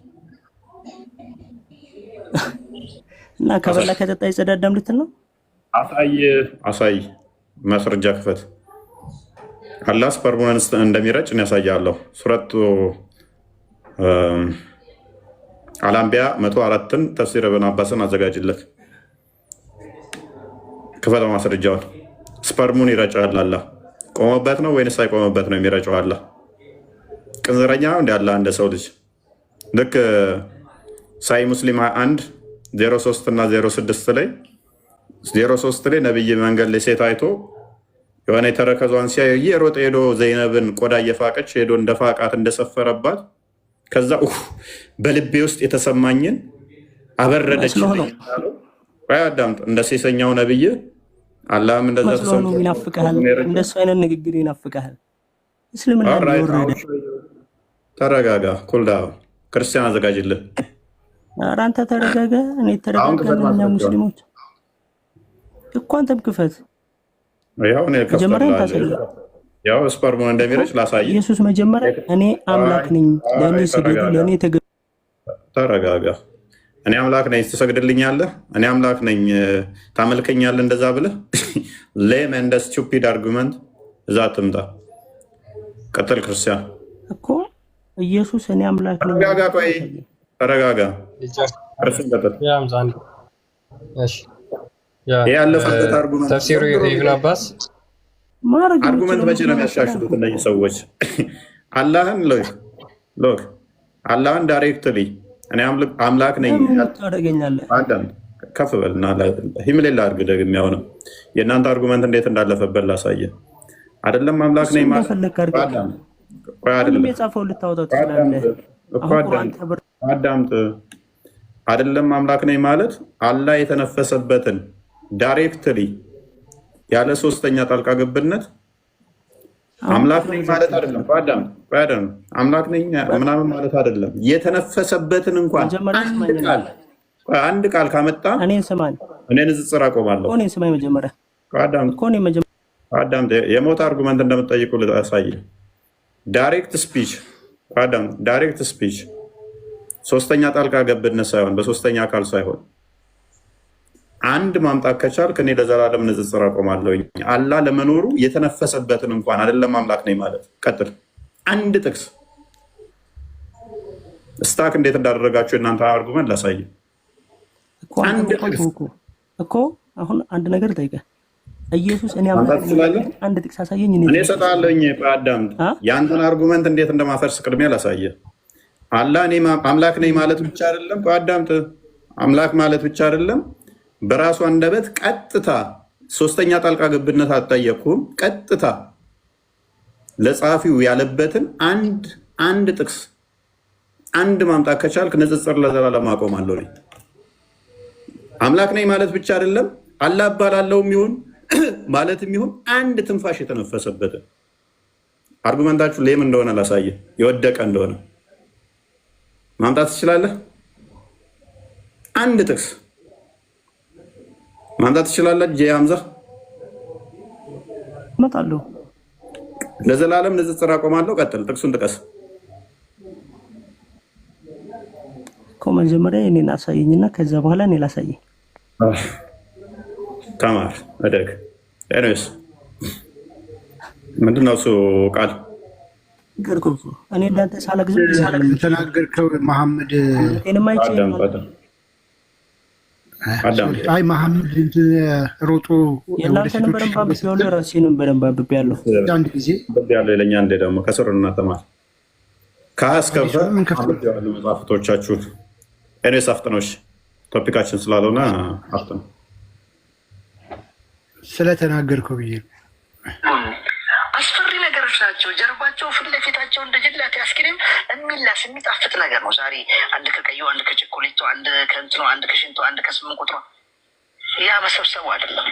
እና ከበላ ከጠጣ ይጸዳዳም ልትል ነው? አሳይ፣ ማስረጃ ክፈት። አላህ ስፐርሙን እንደሚረጭ ያሳያለሁ። ሱረቱ አልአንቢያ 104ን ተፍሲር ኢብኑ አባስን አዘጋጅለት። ክፈተው ማስረጃውን። ስፐርሙን ይረጫል አላህ። ቆመበት ነው ወይንስ ሳይቆመበት ነው የሚረጨው? አላህ ቅንዝረኛ ነው እንደ አላህ እንደ ሰው ልጅ። ልክ ሳይ ሙስሊም 1:03 እና 06 ላይ 03 ላይ ነብይ መንገድ ላይ ሴት አይቶ የሆነ የተረከዟን ሲያይ የሮጠ ሄዶ ዘይነብን ቆዳ እየፋቀች ሄዶ እንደፋቃት እንደሰፈረባት ከዛ በልቤ ውስጥ የተሰማኝን አበረደች። አዳምጥ። እንደ ሴሰኛው ነብይ አላህም እንደዛ ተሰምቶ ይናፍቀሃል። እንደሱ አይነት ንግግር ይናፍቀሃል። እስልምና ወረደ። ተረጋጋ። ኩልዳ ክርስቲያን አዘጋጅልን። ኧረ አንተ ተረጋጋ። እኔ ተረጋጋለኛ ሙስሊሞች እኮ አንተም ክፈት። ያው ስፐርሙን እንደሚረጭ ላሳይ። ኢየሱስ መጀመሪያ እኔ አምላክ ነኝ ለእኔ ስገዱ ለእኔ ተገዱ። ተረጋጋ። እኔ አምላክ ነኝ ትሰግድልኛለህ፣ እኔ አምላክ ነኝ ታመልከኛለህ፣ እንደዛ ብለህ ሌም እንደ ስቱፒድ አርጉመንት እዛ አትምጣ። ቀጥል። ክርስቲያን እኮ ኢየሱስ እኔ አምላክ ነኝ። ተረጋጋ። ቆይ ተረጋጋ። ክርስቲያን ቀጥል። ያለፈበት አርጉመንት ተፍሲሩ ኢብኑ አባስ አርጉመንት መቼ ነው የሚያሻሽሉት እነዚህ ሰዎች? አላህን ሎክ አላህን ዳይሬክትሊ እኔ አምላክ ነኝ ከፍ በልና ሂምሌላ አድርግ። ደግም ያሆነው የእናንተ አርጉመንት እንዴት እንዳለፈበት ላሳየ። አይደለም አምላክ ነኝ ማለት አዳምጥ። አይደለም አምላክ ነኝ ማለት አላህ የተነፈሰበትን ዳይሬክትሊ ያለ ሶስተኛ ጣልቃ ገብነት አምላክ ነኝ ማለት አይደለም። አምላክ ነኝ ምናምን ማለት አይደለም። የተነፈሰበትን እንኳን አንድ ቃል ካመጣ እኔ ንጽጽር አቆማለሁ። አዳምጥ። የሞት አርጉመንት እንደምትጠይቁ ልታሳይ። ዳይሬክት ስፒች ሶስተኛ ጣልቃ ገብነት ሳይሆን በሶስተኛ አካል ሳይሆን አንድ ማምጣት ከቻልክ እኔ ለዘላለም ንጽጽር አቆማለሁ። አላህ ለመኖሩ የተነፈሰበትን እንኳን አይደለም አምላክ ነኝ ማለት። ቀጥል። አንድ ጥቅስ ስታክ እንዴት እንዳደረጋችሁ እናንተ አርጉመንት ላሳይ። አንድ ጥቅስ እኮ አሁን አንድ ነገር ጠይቀህ ኢየሱስ እኔ አንድ ጥቅስ አሳየኝ። እኔ እሰጥሃለሁኝ። አዳምጥ። የአንተን አርጉመንት እንዴት እንደማፈርስ ቅድሚያ ላሳየ። አላህ እኔ አምላክ ነኝ ማለት ብቻ አይደለም። አዳምጥ። አምላክ ማለት ብቻ አይደለም። በራሱ አንደበት ቀጥታ ሶስተኛ ጣልቃ ገብነት አትጠየቅኩም። ቀጥታ ለጸሐፊው ያለበትን አንድ ጥቅስ አንድ ማምጣት ከቻልክ ንጽጽር ለዘላለም አቆማለሁ። አምላክ ነኝ ማለት ብቻ አይደለም። አላህ እባላለሁም ይሁን ማለትም ይሁን አንድ ትንፋሽ የተነፈሰበትን አርጉመንታችሁ ሌም እንደሆነ ላሳየ፣ የወደቀ እንደሆነ ማምጣት ትችላለህ። አንድ ጥቅስ ማምጣት ትችላለህ። ጄ ሀምዛ እመጣለሁ። ለዘላለም ንጽጽር አቆማለሁ። ቀጥል። ጥቅሱን ጥቀስ። መጀመሪያ እኔን አሳየኝና ከዛ በኋላ እኔ ላሳየኝ። ተማር እደግ። ኤኒዌይስ ምንድን ነው እሱ ቃል እኔ እንዳንተ ሳላግዝም ተናገርከው መሐመድ አይ መሐመድ እንትን ሮጦ የእናንተንም በደንብ አንብቤዋለሁ፣ ራሴንም በደንብ አንብቤያለሁ። አንድ ጊዜ ያለው ለኛ እንደ ደግሞ ከስር እና ተማር ካስከፈ አንብቤዋለሁ መጽሐፍቶቻችሁን። እኔስ አፍጥኖሽ ቶፒካችን ስላልሆነ አፍጥነው ስለተናገርከው ብዬ ነው። አስፈሪ ነገሮች ናቸው። ጀርባቸው ፊት ለፊታቸው እንደ ጅላት አስክሬም የሚላስ የሚጣፍጥ ነገር ነው። ዛሬ አንድ ከቀዩ፣ አንድ ከቸኮሌቱ፣ አንድ ከእንትኑ፣ አንድ ከሽንቱ፣ አንድ ከስምንት ቁጥሯ ያ መሰብሰቡ አይደለም።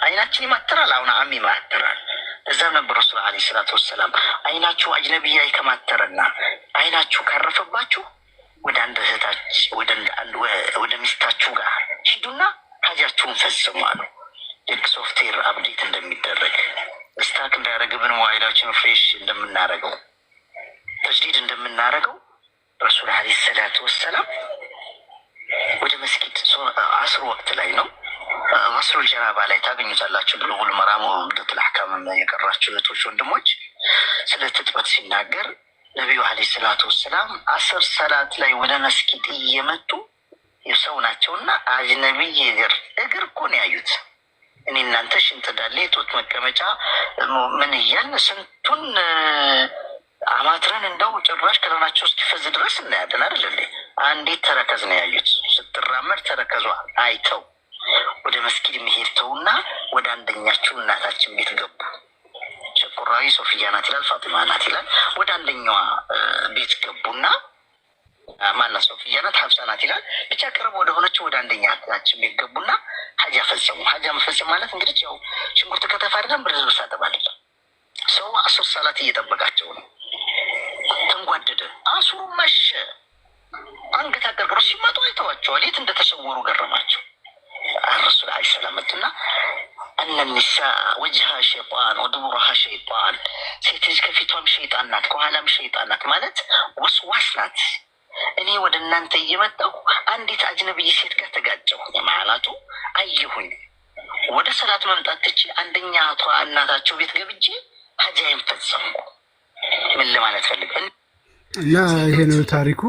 አይናችን ይማተራል። አሁን አሚ ይማተራል። እዛም ነበር ረሱል ዓለይሂ ሰላቱ ወሰላም አይናችሁ አጅነቢያ ከማተረና አይናችሁ ካረፈባችሁ ወደ አንድ እህታች ወደ ሚስታችሁ ጋር ሂዱና ሀጃችሁን ፈጽሙ አሉ። ልክ ሶፍትዌር አፕዴት እንደሚደረግ ስታክ እንዳያደረግብን ሞባይላችን ፍሬሽ እንደምናደረገው ተጅዲድ እንደምናደረገው ረሱል ዓለይሂ ሰላቱ ወሰላም ወደ መስጊድ አስር ወቅት ላይ ነው። አስሩል ጀናባ ላይ ታገኙታላችሁ። ብሉጉል መራም ወምደቱል አሕካም የቀራችሁ እህቶች ወንድሞች፣ ስለ ትጥበት ሲናገር ነቢዩ ዓለይሂ ሰላቱ ወሰላም አስር ሰላት ላይ ወደ መስጊድ እየመጡ የሰው ናቸውና አጅነቢይ እግር እኮ ነው ያዩት። እኔ እናንተ ሽንት ዳሌ ጡት መቀመጫ ምን እያልን ስንቱን አማትረን እንደው ጭራሽ ከረናቸው እስኪፈዝ ድረስ እናያለን አይደል? አንዲት ተረከዝ ነው ያዩት። ስትራመድ ተረከዟ አይተው ወደ መስጊድ መሄድ ተውና ወደ አንደኛችሁ እናታችን ቤት ገቡ። ሸኩራዊ ሶፊያ ናት ይላል፣ ፋጢማ ናት ይላል። ወደ አንደኛዋ ቤት ገቡና ማናት ሶፊያ ናት ሀብሳ ናት ይላል። ብቻ ቅርብ ወደ ሆነችው ወደ አንደኛችን ቤት ገቡና ሀጃ ፈጸሙ። ሀጃ መፈጸም ማለት እንግዲህ ያው ሽንኩርት ከተፍ አድርገን ብርድ ልብስ አጠባል። ሰው አስር ሰላት እየጠበቃቸው ነው። ተንጓደደ። አስሩ መሸ። አንገት አቀርቅሮ ሲመጡ አይተዋቸዋል። የት እንደተሰወሩ ገረማቸው። ረሱል ዓለይሂ ሰላም መጡና እነ ኒሳ ወጅሃ ሸይጣን ወድቡረሃ ሸይጣን፣ ሴት ልጅ ከፊቷም ሸይጣን ናት ከኋላም ሸይጣን ናት ማለት ወስዋስ ናት። እኔ ወደ እናንተ እየመጣሁ አንዲት አጅነብይ ሴት ጋር ተጋጨሁ። የማላቱ አየሁኝ። ወደ ሰላት መምጣት ትቼ አንደኛ እናታቸው ቤት ገብቼ ሀጃዬን ፈጸምኩ። ምን ለማለት ፈልግ እና ይሄ ነው ታሪኩ።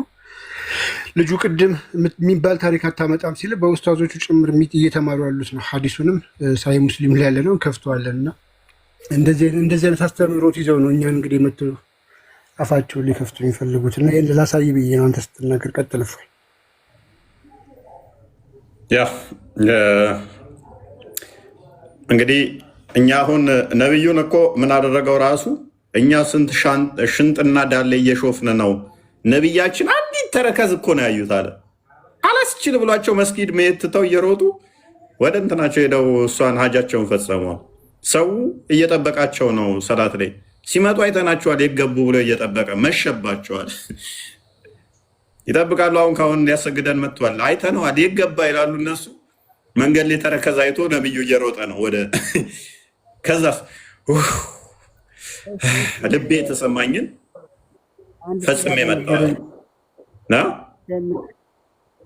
ልጁ ቅድም የሚባል ታሪክ አታመጣም ሲል በኡስታዞቹ ጭምር እየተማሩ ያሉት ነው። ሐዲሱንም ሳይ ሙስሊም ላይ ያለ ነው ከፍተዋለን። እና እንደዚህ አይነት አስተምህሮት ይዘው ነው እኛን እንግዲህ መጥቶ አፋቸውን ሊከፍቱ የሚፈልጉት። እና ይህን ላሳይ ብዬ ነው። አንተ ስትናገር ቀጥልፏል። ያ እንግዲህ እኛ አሁን ነቢዩን እኮ ምን አደረገው ራሱ እኛ ስንት ሽንጥና ዳሌ እየሾፍን ነው። ነቢያችን አንዲት ተረከዝ እኮ ነው ያዩት አለ። አላስችል ብሏቸው መስጊድ መሄድ ትተው እየሮጡ ወደ እንትናቸው ሄደው እሷን ሀጃቸውን ፈጸመዋል። ሰው እየጠበቃቸው ነው። ሰላት ላይ ሲመጡ አይተናቸዋል። የገቡ ብሎ እየጠበቀ መሸባቸዋል። ይጠብቃሉ። አሁን ካሁን ሊያሰግደን መጥቷል አይተነዋል። የገባ ይላሉ እነሱ። መንገድ ላይ ተረከዝ አይቶ ነቢዩ እየሮጠ ነው ወደ ከዛ ልቤ የተሰማኝን ፈጽሜ መጣሁ።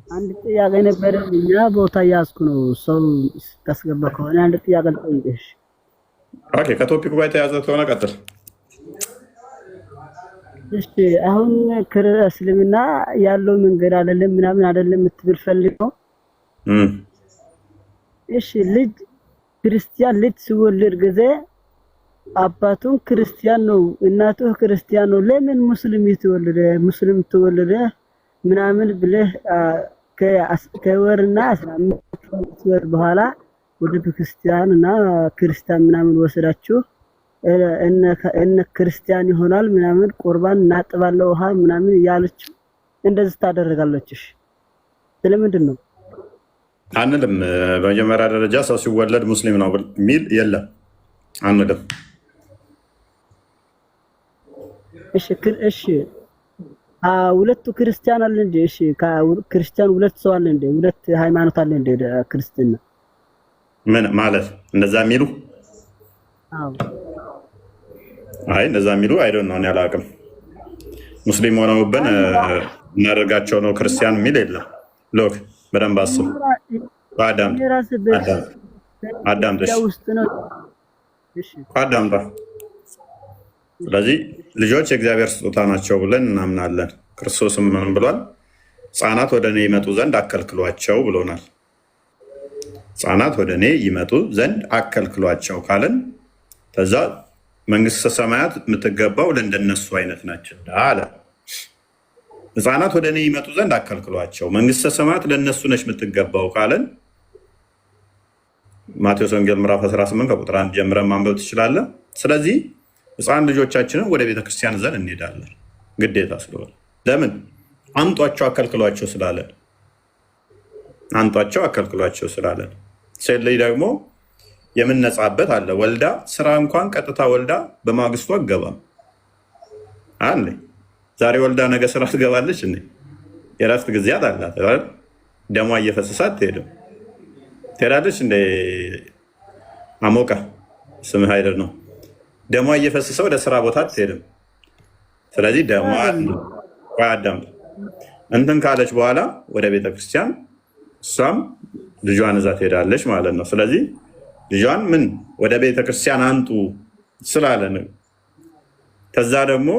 አንድ ጥያቄ ነበረ። እኛ ቦታ ያዝኩ ነው ሰው ስታስገባ ከሆነ አንድ ጥያቄ ልጠይቅሽ። ኦኬ፣ ከቶፒኩ ጋር የተያዘ ከሆነ ቀጥል። እሺ፣ አሁን እስልምና ያለው መንገድ አይደለም ምናምን አይደለም የምትብል ፈልገው። እሺ፣ ልጅ ክርስቲያን ልጅ ሲወለድ ጊዜ አባቱን ክርስቲያን ነው እናቱ ክርስቲያን ነው። ለምን ሙስሊም ተወለደ ምናምን ብለህ ከወርና 15 ወር በኋላ ወደ ክርስቲያን እና ክርስቲያን ምናምን ወሰዳችሁ እነ ክርስቲያን ይሆናል ምናምን ቁርባን እናጥባለው ውሃ ምናምን ያለችው እንደዚህ ታደርጋለች። ስለምንድን ነው አንልም? በመጀመሪያ ደረጃ ሰው ሲወለድ ሙስሊም ነው የሚል የለም፣ አንልም። እሺ ሁለቱ ክርስቲያን አለ እንዴ? እሺ ክርስቲያን ሁለት ሰው አለ እንዴ? ሁለት ሃይማኖት አለ እንዴ? ክርስትና ምን ማለት እንደዛ የሚሉ? አዎ፣ አይ እንደዛ የሚሉ አይዶን ነው ያላቅም። ሙስሊም ሆነውብን እናደርጋቸው ነው ክርስቲያን የሚል የለም። ሎክ በደንብ አስቡ። አዳምጣ። ስለዚህ ልጆች የእግዚአብሔር ስጦታ ናቸው ብለን እናምናለን። ክርስቶስም ምን ብሏል? ሕፃናት ወደ እኔ ይመጡ ዘንድ አከልክሏቸው ብሎናል። ሕፃናት ወደ እኔ ይመጡ ዘንድ አከልክሏቸው ካለን ከዛ መንግስተ ሰማያት የምትገባው ለእንደነሱ አይነት ናቸው አለ። ሕፃናት ወደ እኔ ይመጡ ዘንድ አከልክሏቸው፣ መንግስተ ሰማያት ለእነሱ ነች የምትገባው ካለን ማቴዎስ ወንጌል ምዕራፍ 18 ከቁጥር 1 ጀምረን ማንበብ ትችላለህ። ስለዚህ ሕፃን ልጆቻችንን ወደ ቤተክርስቲያን ዘንድ እንሄዳለን ግዴታ ስለሆነ። ለምን? አምጧቸው አከልክሏቸው ስላለን። አምጧቸው አከልክሏቸው ስላለን። ሴት ልጅ ደግሞ የምነጻበት አለ። ወልዳ ስራ እንኳን ቀጥታ ወልዳ በማግስቱ አትገባም አለ። ዛሬ ወልዳ ነገ ስራ ትገባለች እንዴ? የረፍት ጊዜያት አላት። ደሟ እየፈሰሰ አትሄድም። ትሄዳለች እንደ አሞቃ ስምህ አይደል ነው። ደሟ እየፈሰሰ ወደ ስራ ቦታ አትሄድም። ስለዚህ ደሟ አዳም እንትን ካለች በኋላ ወደ ቤተክርስቲያን እሷም ልጇን እዛ ትሄዳለች ማለት ነው። ስለዚህ ልጇን ምን ወደ ቤተክርስቲያን አንጡ ስላለን ከዛ ደግሞ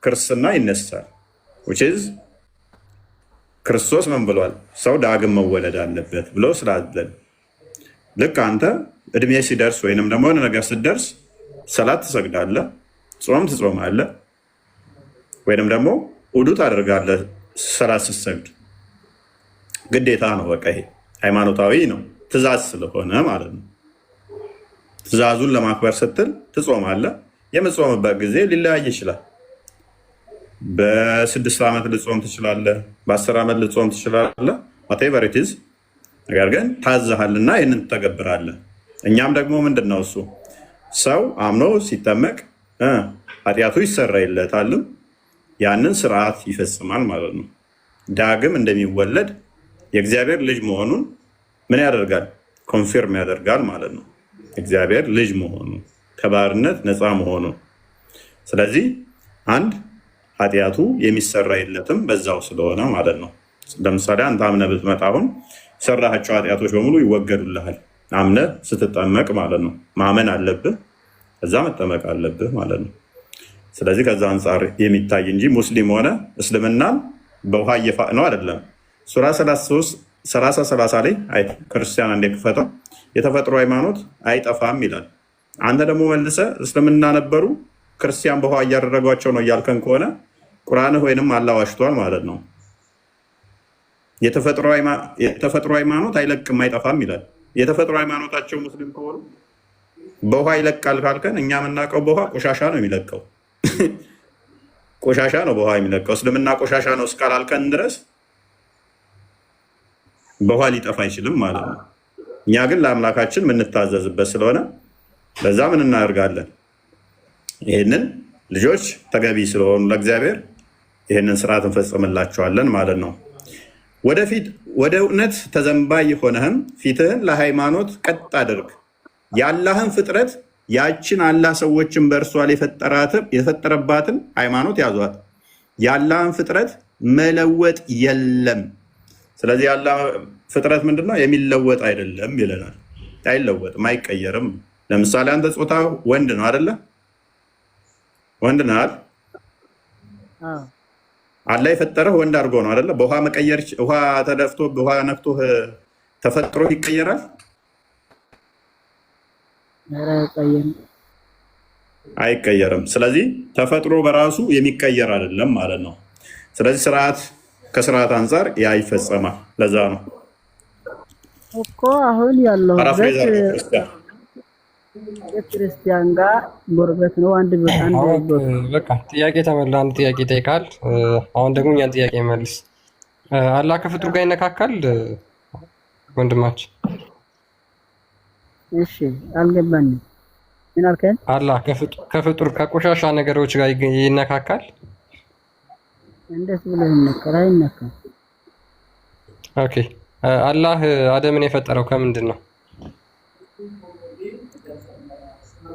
ክርስትና ይነሳል። ክርስቶስ ምን ብሏል? ሰው ዳግም መወለድ አለበት ብሎ ስላለን ልክ አንተ እድሜ ሲደርስ ወይንም ደግሞ የሆነ ነገር ስትደርስ ሰላት ትሰግዳለህ፣ ጾም ትጾማለህ፣ ወይንም ደግሞ ውዱ ታደርጋለህ። ሰላት ስትሰግድ ግዴታ ነው። በቃ ይሄ ሃይማኖታዊ ነው፣ ትእዛዝ ስለሆነ ማለት ነው። ትእዛዙን ለማክበር ስትል ትጾማለህ። የምትጾምበት ጊዜ ሊለያይ ይችላል። በ6 ዓመት ልጾም ትችላለህ፣ በ10 ዓመት ልጾም ትችላለህ። whatever it is ነገር ግን ታዘሃልና ይህንን ትተገብራለህ። እኛም ደግሞ ምንድን ነው እሱ ሰው አምኖ ሲጠመቅ ኃጢአቱ ይሰረይለታልም ያንን ስርዓት ይፈጽማል ማለት ነው። ዳግም እንደሚወለድ የእግዚአብሔር ልጅ መሆኑን ምን ያደርጋል? ኮንፊርም ያደርጋል ማለት ነው። እግዚአብሔር ልጅ መሆኑን ከባርነት ነፃ መሆኑን። ስለዚህ አንድ ኃጢአቱ የሚሰረይለትም በዛው ስለሆነ ማለት ነው። ለምሳሌ አንተ አምነህ ብትመጣ አሁን ሰራሃቸው ኃጢአቶች በሙሉ ይወገዱልሃል። አምነህ ስትጠመቅ ማለት ነው። ማመን አለብህ፣ ከዛ መጠመቅ አለብህ ማለት ነው። ስለዚህ ከዛ አንጻር የሚታይ እንጂ ሙስሊም ሆነ እስልምናን በውሃ እየፋቅ ነው አይደለም። ሱራ 30 ላይ ክርስቲያን እንደ ክፈተው የተፈጥሮ ሃይማኖት አይጠፋም ይላል። አንተ ደግሞ መልሰህ እስልምና ነበሩ ክርስቲያን በውሃ እያደረጓቸው ነው እያልከን ከሆነ ቁርአንህ ወይንም አላህ ዋሽቷል ማለት ነው። የተፈጥሮ ሃይማኖት አይለቅም አይጠፋም ይላል። የተፈጥሮ ሃይማኖታቸው ሙስሊም ከሆኑ በውሃ ይለቃል ካልከን እኛ የምናውቀው በውሃ ቆሻሻ ነው የሚለቀው። ቆሻሻ ነው በውሃ የሚለቀው። እስልምና ቆሻሻ ነው እስካላልከን ድረስ በውሃ ሊጠፋ አይችልም ማለት ነው። እኛ ግን ለአምላካችን የምንታዘዝበት ስለሆነ በዛ ምን እናደርጋለን? ይህንን ልጆች ተገቢ ስለሆኑ ለእግዚአብሔር ይህንን ስርዓት እንፈጽምላቸዋለን ማለት ነው። ወደፊት ወደ እውነት ተዘንባይ የሆነህም ፊትህን ለሃይማኖት ቀጥ አድርግ። የአላህን ፍጥረት ያችን አላህ ሰዎችን በእርሷ ላይ የፈጠረባትን ሃይማኖት ያዟት። የአላህን ፍጥረት መለወጥ የለም። ስለዚህ የአላህ ፍጥረት ምንድነው? የሚለወጥ አይደለም ይለናል። አይለወጥም፣ አይቀየርም። ለምሳሌ አንተ ጾታ ወንድ ነው አይደለ? ወንድ ነህ አይደል? አላህ የፈጠረህ ወንድ አድርጎ ነው አይደለ? በውሃ መቀየር ውሃ ተደፍቶ ውሃ ነክቶ ተፈጥሮ ይቀየራል? አይቀየርም። ስለዚህ ተፈጥሮ በራሱ የሚቀየር አይደለም ማለት ነው። ስለዚህ ስርዓት ከስርዓት አንጻር ያ ይፈጸማል። ለዛ ነው እኮ አሁን ያለው ክርስቲያን ጋር ጎረቤት ነው። አንድ በቃ ጥያቄ ተመላ። አንድ ጥያቄ ይጠይቃል። አሁን ደግሞ እኛን ጥያቄ መልስ። አላህ ከፍጡር ጋር ይነካካል ወንድማችን? እሺ አልገባኝም። ምን አልከኝ? አላህ ከፍጡር ከቆሻሻ ነገሮች ጋር ይነካካል? እንዴት ብሎ ይነካል? አይነካም። ኦኬ። አላህ አደምን የፈጠረው ከምንድን ነው?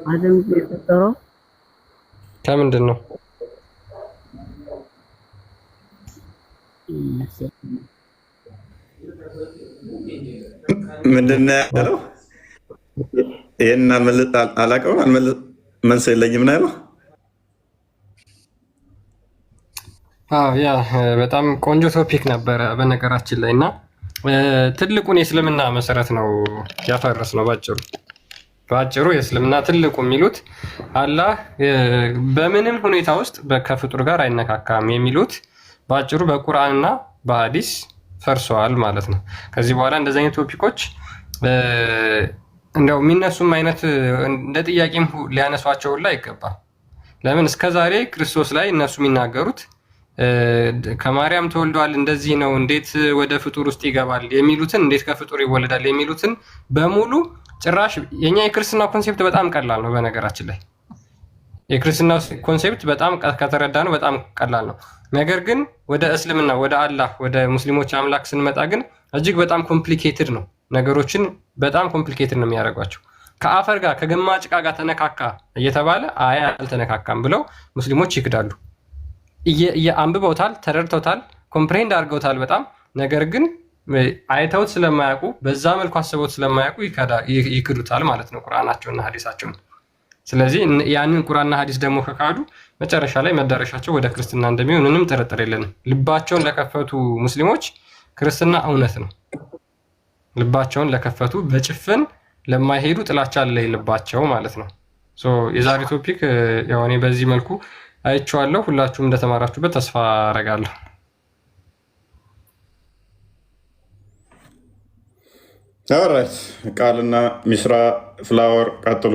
አደም የፈጠረው ከምንድን ነው? ምንድን ነው ያለው? ይህን አላውቀውም። መልስ የለኝም ነው ያለው። ያ በጣም ቆንጆ ቶፒክ ነበረ በነገራችን ላይ እና ትልቁን የእስልምና መሰረት ነው ያፈረስ ነው ባጭሩ የእስልምና ትልቁ የሚሉት አላህ በምንም ሁኔታ ውስጥ ከፍጡር ጋር አይነካካም የሚሉት ባጭሩ በቁርአንና በሐዲስ ፈርሰዋል ማለት ነው። ከዚህ በኋላ እንደዚህ አይነት ቶፒኮች እንደው የሚነሱም አይነት እንደ ጥያቄም ሊያነሷቸው ላይ ይገባል። ለምን እስከዛሬ ክርስቶስ ላይ እነሱ የሚናገሩት ከማርያም ተወልዷል እንደዚህ ነው እንዴት ወደ ፍጡር ውስጥ ይገባል የሚሉትን እንዴት ከፍጡር ይወለዳል የሚሉትን በሙሉ ጭራሽ የኛ የክርስትና ኮንሴፕት በጣም ቀላል ነው። በነገራችን ላይ የክርስትና ኮንሴፕት በጣም ከተረዳ ነው በጣም ቀላል ነው። ነገር ግን ወደ እስልምና ወደ አላህ ወደ ሙስሊሞች አምላክ ስንመጣ ግን እጅግ በጣም ኮምፕሊኬትድ ነው። ነገሮችን በጣም ኮምፕሊኬትድ ነው የሚያደርጓቸው። ከአፈር ጋር ከገማ ጭቃ ጋር ተነካካ እየተባለ አይ አልተነካካም ብለው ሙስሊሞች ይክዳሉ። አንብበውታል፣ ተረድተውታል፣ ኮምፕሬንድ አድርገውታል በጣም ነገር ግን አይተውት ስለማያውቁ በዛ መልኩ አስበውት ስለማያውቁ ይክዱታል ማለት ነው ቁርአናቸውና ሐዲሳቸውን። ስለዚህ ያንን ቁርአንና ሐዲስ ደግሞ ከካዱ መጨረሻ ላይ መዳረሻቸው ወደ ክርስትና እንደሚሆን ምንም ጥርጥር የለንም። ልባቸውን ለከፈቱ ሙስሊሞች ክርስትና እውነት ነው። ልባቸውን ለከፈቱ በጭፍን ለማይሄዱ ጥላቻ ለሌለባቸው ማለት ነው። የዛሬ ቶፒክ ያው እኔ በዚህ መልኩ አይቼዋለሁ። ሁላችሁም እንደተማራችሁበት ተስፋ አረጋለሁ። ኦልራይት ቃልና ሚስራ ፍላወር ቀጥሉ።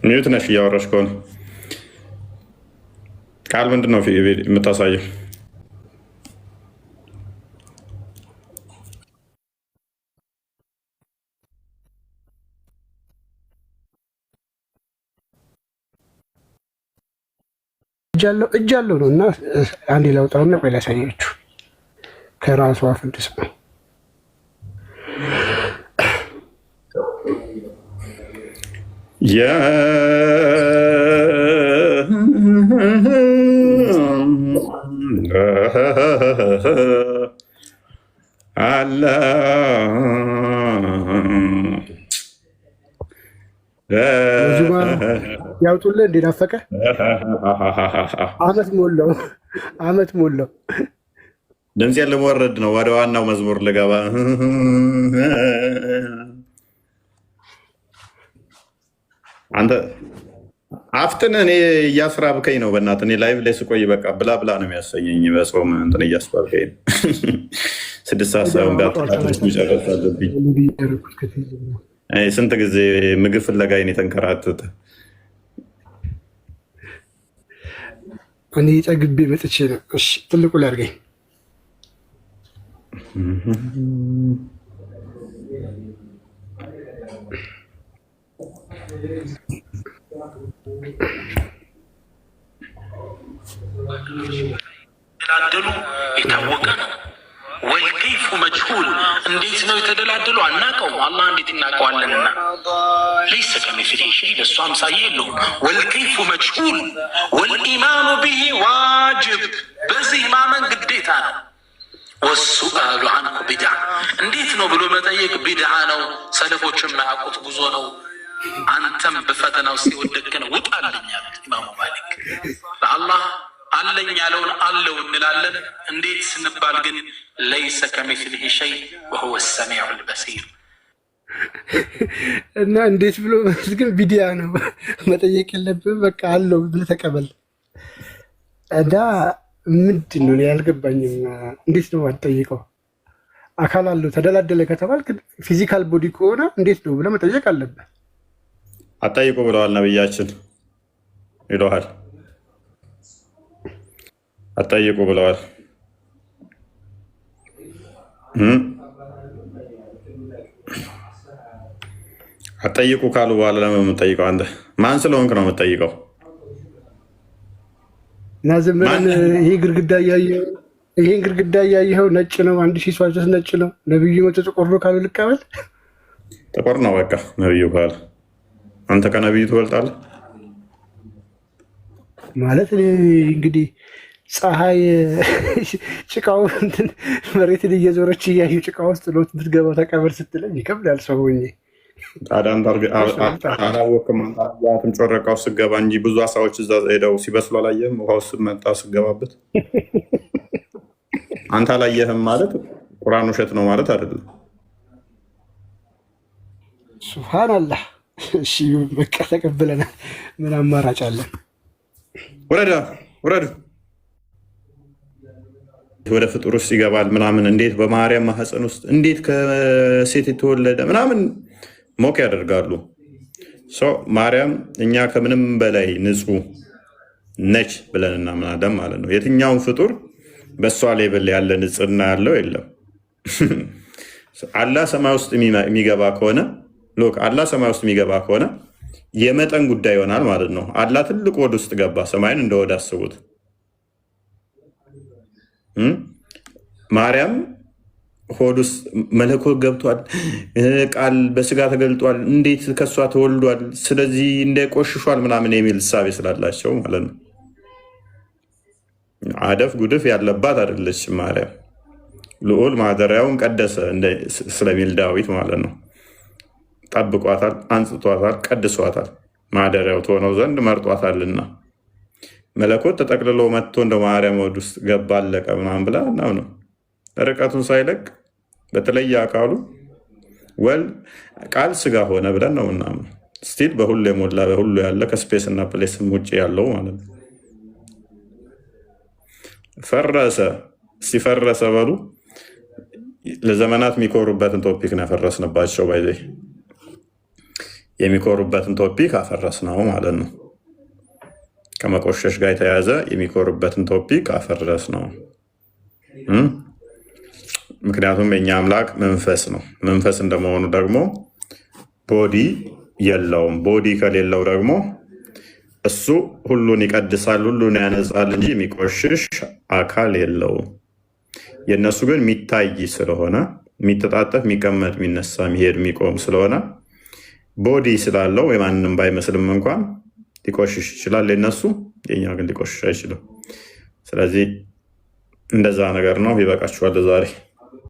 ሚዩት ነሽ እያወራሽ ከሆነ ቃል ምንድን ነው የምታሳየው? እጅ አለው ነው እና አንድ ለውጣውና ቆይ ላሳያችሁ። ከራሱ አፍንድስ ነው ያውጡልህ እንዴ ናፈቀ አመት ሞላው። ድምፄን ለመወረድ ነው ወደ ዋናው መዝሙር ልገባ። አንተ አፍጥን። እኔ እያስራብከኝ ነው በእናትህ። እኔ ላይቭ ላይ ስቆይ በቃ ብላ ብላ ነው የሚያሰኘኝ። በጾም እንትን እያስባብከኝ ነው። 6 ሰዓት ሳይሆን ቢያጠቃቶች መጨረስ አለብኝ። ስንት ጊዜ ምግብ ፍለጋዬን የተንከራተተ እኔ ጠግቤ መጥቼ ነው። እሺ ትልቁ ላድርገኝ። የተደላደሉ የታወቀ ነው። ወልከይፉ መጅሁል እንዴት ነው የተደላደሉ አናውቀውም። አላህ እንዴት እናውቀዋለንና ለይሰ ከሚስሊሂ ሸይእ ለእሱ አምሳያ የለውም። ወልከይፉ መጅሁል ወልኢማኑ ቢሂ ዋጅብ በዚህ ማመን ግዴታ ነው። ወሱአሉ አንሁ ቢድዓ እንዴት ነው ብሎ መጠየቅ ቢድዓ ነው። ሰለፎች የማያውቁት ጉዞ ነው። አንተም በፈተና ውስጥ የወደቅህ ነው ውጣልኝ ያሉት ኢማሙ ማሊክ። ለአላህ አለኝ ያለውን አለው እንላለን። እንዴት ስንባል ግን ለይሰ ከሚስሊሂ ሸይእ ወሁወ ሰሚዑል በሲር እና እንዴት ብሎ ግን ቢዲያ ነው መጠየቅ የለብህም። በቃ አለው ብለህ ተቀበል። እና ምንድን ነው ያልገባኝም፣ እንዴት ነው አትጠይቀው? አካል አለው ተደላደለ ከተባል ፊዚካል ቦዲ ከሆነ እንዴት ነው ብለህ መጠየቅ አለብህ። አትጠይቁ ብለዋል ነብያችን ይለዋል። አትጠይቁ ብለዋል። አትጠይቁ ካሉ በኋላ ለምን የምትጠይቀው? አንተ ማን ስለሆንክ ነው የምትጠይቀው? እና ዝም ብለን ይሄን ግድግዳ እያየኸው ነጭ ነው 1000 ሰው ነጭ ነው ነብዩ መቶ ጥቁር ነው ካሉ ልቀበል? ጥቁር ነው በቃ ነብዩ ካለ አንተ ከነብዩ ትበልጣለህ ማለት እንግዲህ ፀሐይ ጭቃው እንትን መሬትን እየዞረች እያዩ ጭቃ ውስጥ ሎት ብትገባው ተቀበር ስትለኝ ይከብዳል። ሰው ሆኜ አላወቅም። አንተም ጮረቃው ስገባ እንጂ ብዙ አሳዎች እዛ ሄደው ሲበስሉ አላየህም? ውሃው ስመጣ ስገባበት አንተ አላየህም ማለት ቁርአን ውሸት ነው ማለት አይደለም። ሱብሃንአላህ። እሺ በቃ ተቀብለናል። ምን አማራጭ አለን? ውረድ ወደ ፍጡር ውስጥ ይገባል ምናምን፣ እንዴት በማርያም ማህፀን ውስጥ እንዴት ከሴት የተወለደ ምናምን ሞክ ያደርጋሉ። ማርያም እኛ ከምንም በላይ ንጹህ ነች ብለን እናምናለን ማለት ነው። የትኛውን ፍጡር በእሷ ሌብል ያለ ንጽህና ያለው የለም። አላህ ሰማይ ውስጥ የሚገባ ከሆነ አላህ ሰማይ ውስጥ የሚገባ ከሆነ የመጠን ጉዳይ ይሆናል ማለት ነው። አላህ ትልቅ ወድ ውስጥ ገባ፣ ሰማይን እንደ ወድ አስቡት። ማርያም ሆድ ውስጥ መለኮት ገብቷል፣ ቃል በስጋ ተገልጧል፣ እንዴት ከእሷ ተወልዷል፣ ስለዚህ እንዳይቆሽሿል ምናምን የሚል እሳቤ ስላላቸው ማለት ነው። አደፍ ጉድፍ ያለባት አይደለች ማርያም። ልዑል ማደሪያውን ቀደሰ ስለሚል ዳዊት ማለት ነው። ጠብቋታል፣ አንጽቷታል፣ ቀድሷታል፣ ማደሪያው ትሆነው ዘንድ መርጧታልና መለኮት ተጠቅልሎ መጥቶ እንደ ማርያም ወድ ውስጥ ገባ አለቀ ምናምን ብላ ነው ርቀቱን ሳይለቅ በተለየ አካሉ ቃል ስጋ ሆነ ብለን ነው ምናምን ስቲል በሁሉ የሞላ በሁሉ ያለ ከስፔስ እና ፕሌስም ውጭ ያለው ማለት ነው። ፈረሰ ሲፈረሰ በሉ ለዘመናት የሚኮሩበትን ቶፒክ ነው ያፈረስንባቸው። ባይዘ የሚኮሩበትን ቶፒክ አፈረስ ነው ማለት ነው። ከመቆሸሽ ጋር የተያዘ የሚኮሩበትን ቶፒክ አፈረስ ነው። ምክንያቱም የኛ አምላክ መንፈስ ነው። መንፈስ እንደመሆኑ ደግሞ ቦዲ የለውም። ቦዲ ከሌለው ደግሞ እሱ ሁሉን ይቀድሳል፣ ሁሉን ያነጻል እንጂ የሚቆሽሽ አካል የለውም። የእነሱ ግን የሚታይ ስለሆነ የሚተጣጠፍ፣ የሚቀመጥ፣ የሚነሳ፣ የሚሄድ፣ የሚቆም ስለሆነ ቦዲ ስላለው የማንም ባይመስልም እንኳን ሊቆሽሽ ይችላል የነሱ፣ የኛ ግን ሊቆሽሽ አይችልም። ስለዚህ እንደዛ ነገር ነው። ይበቃችኋል ዛሬ።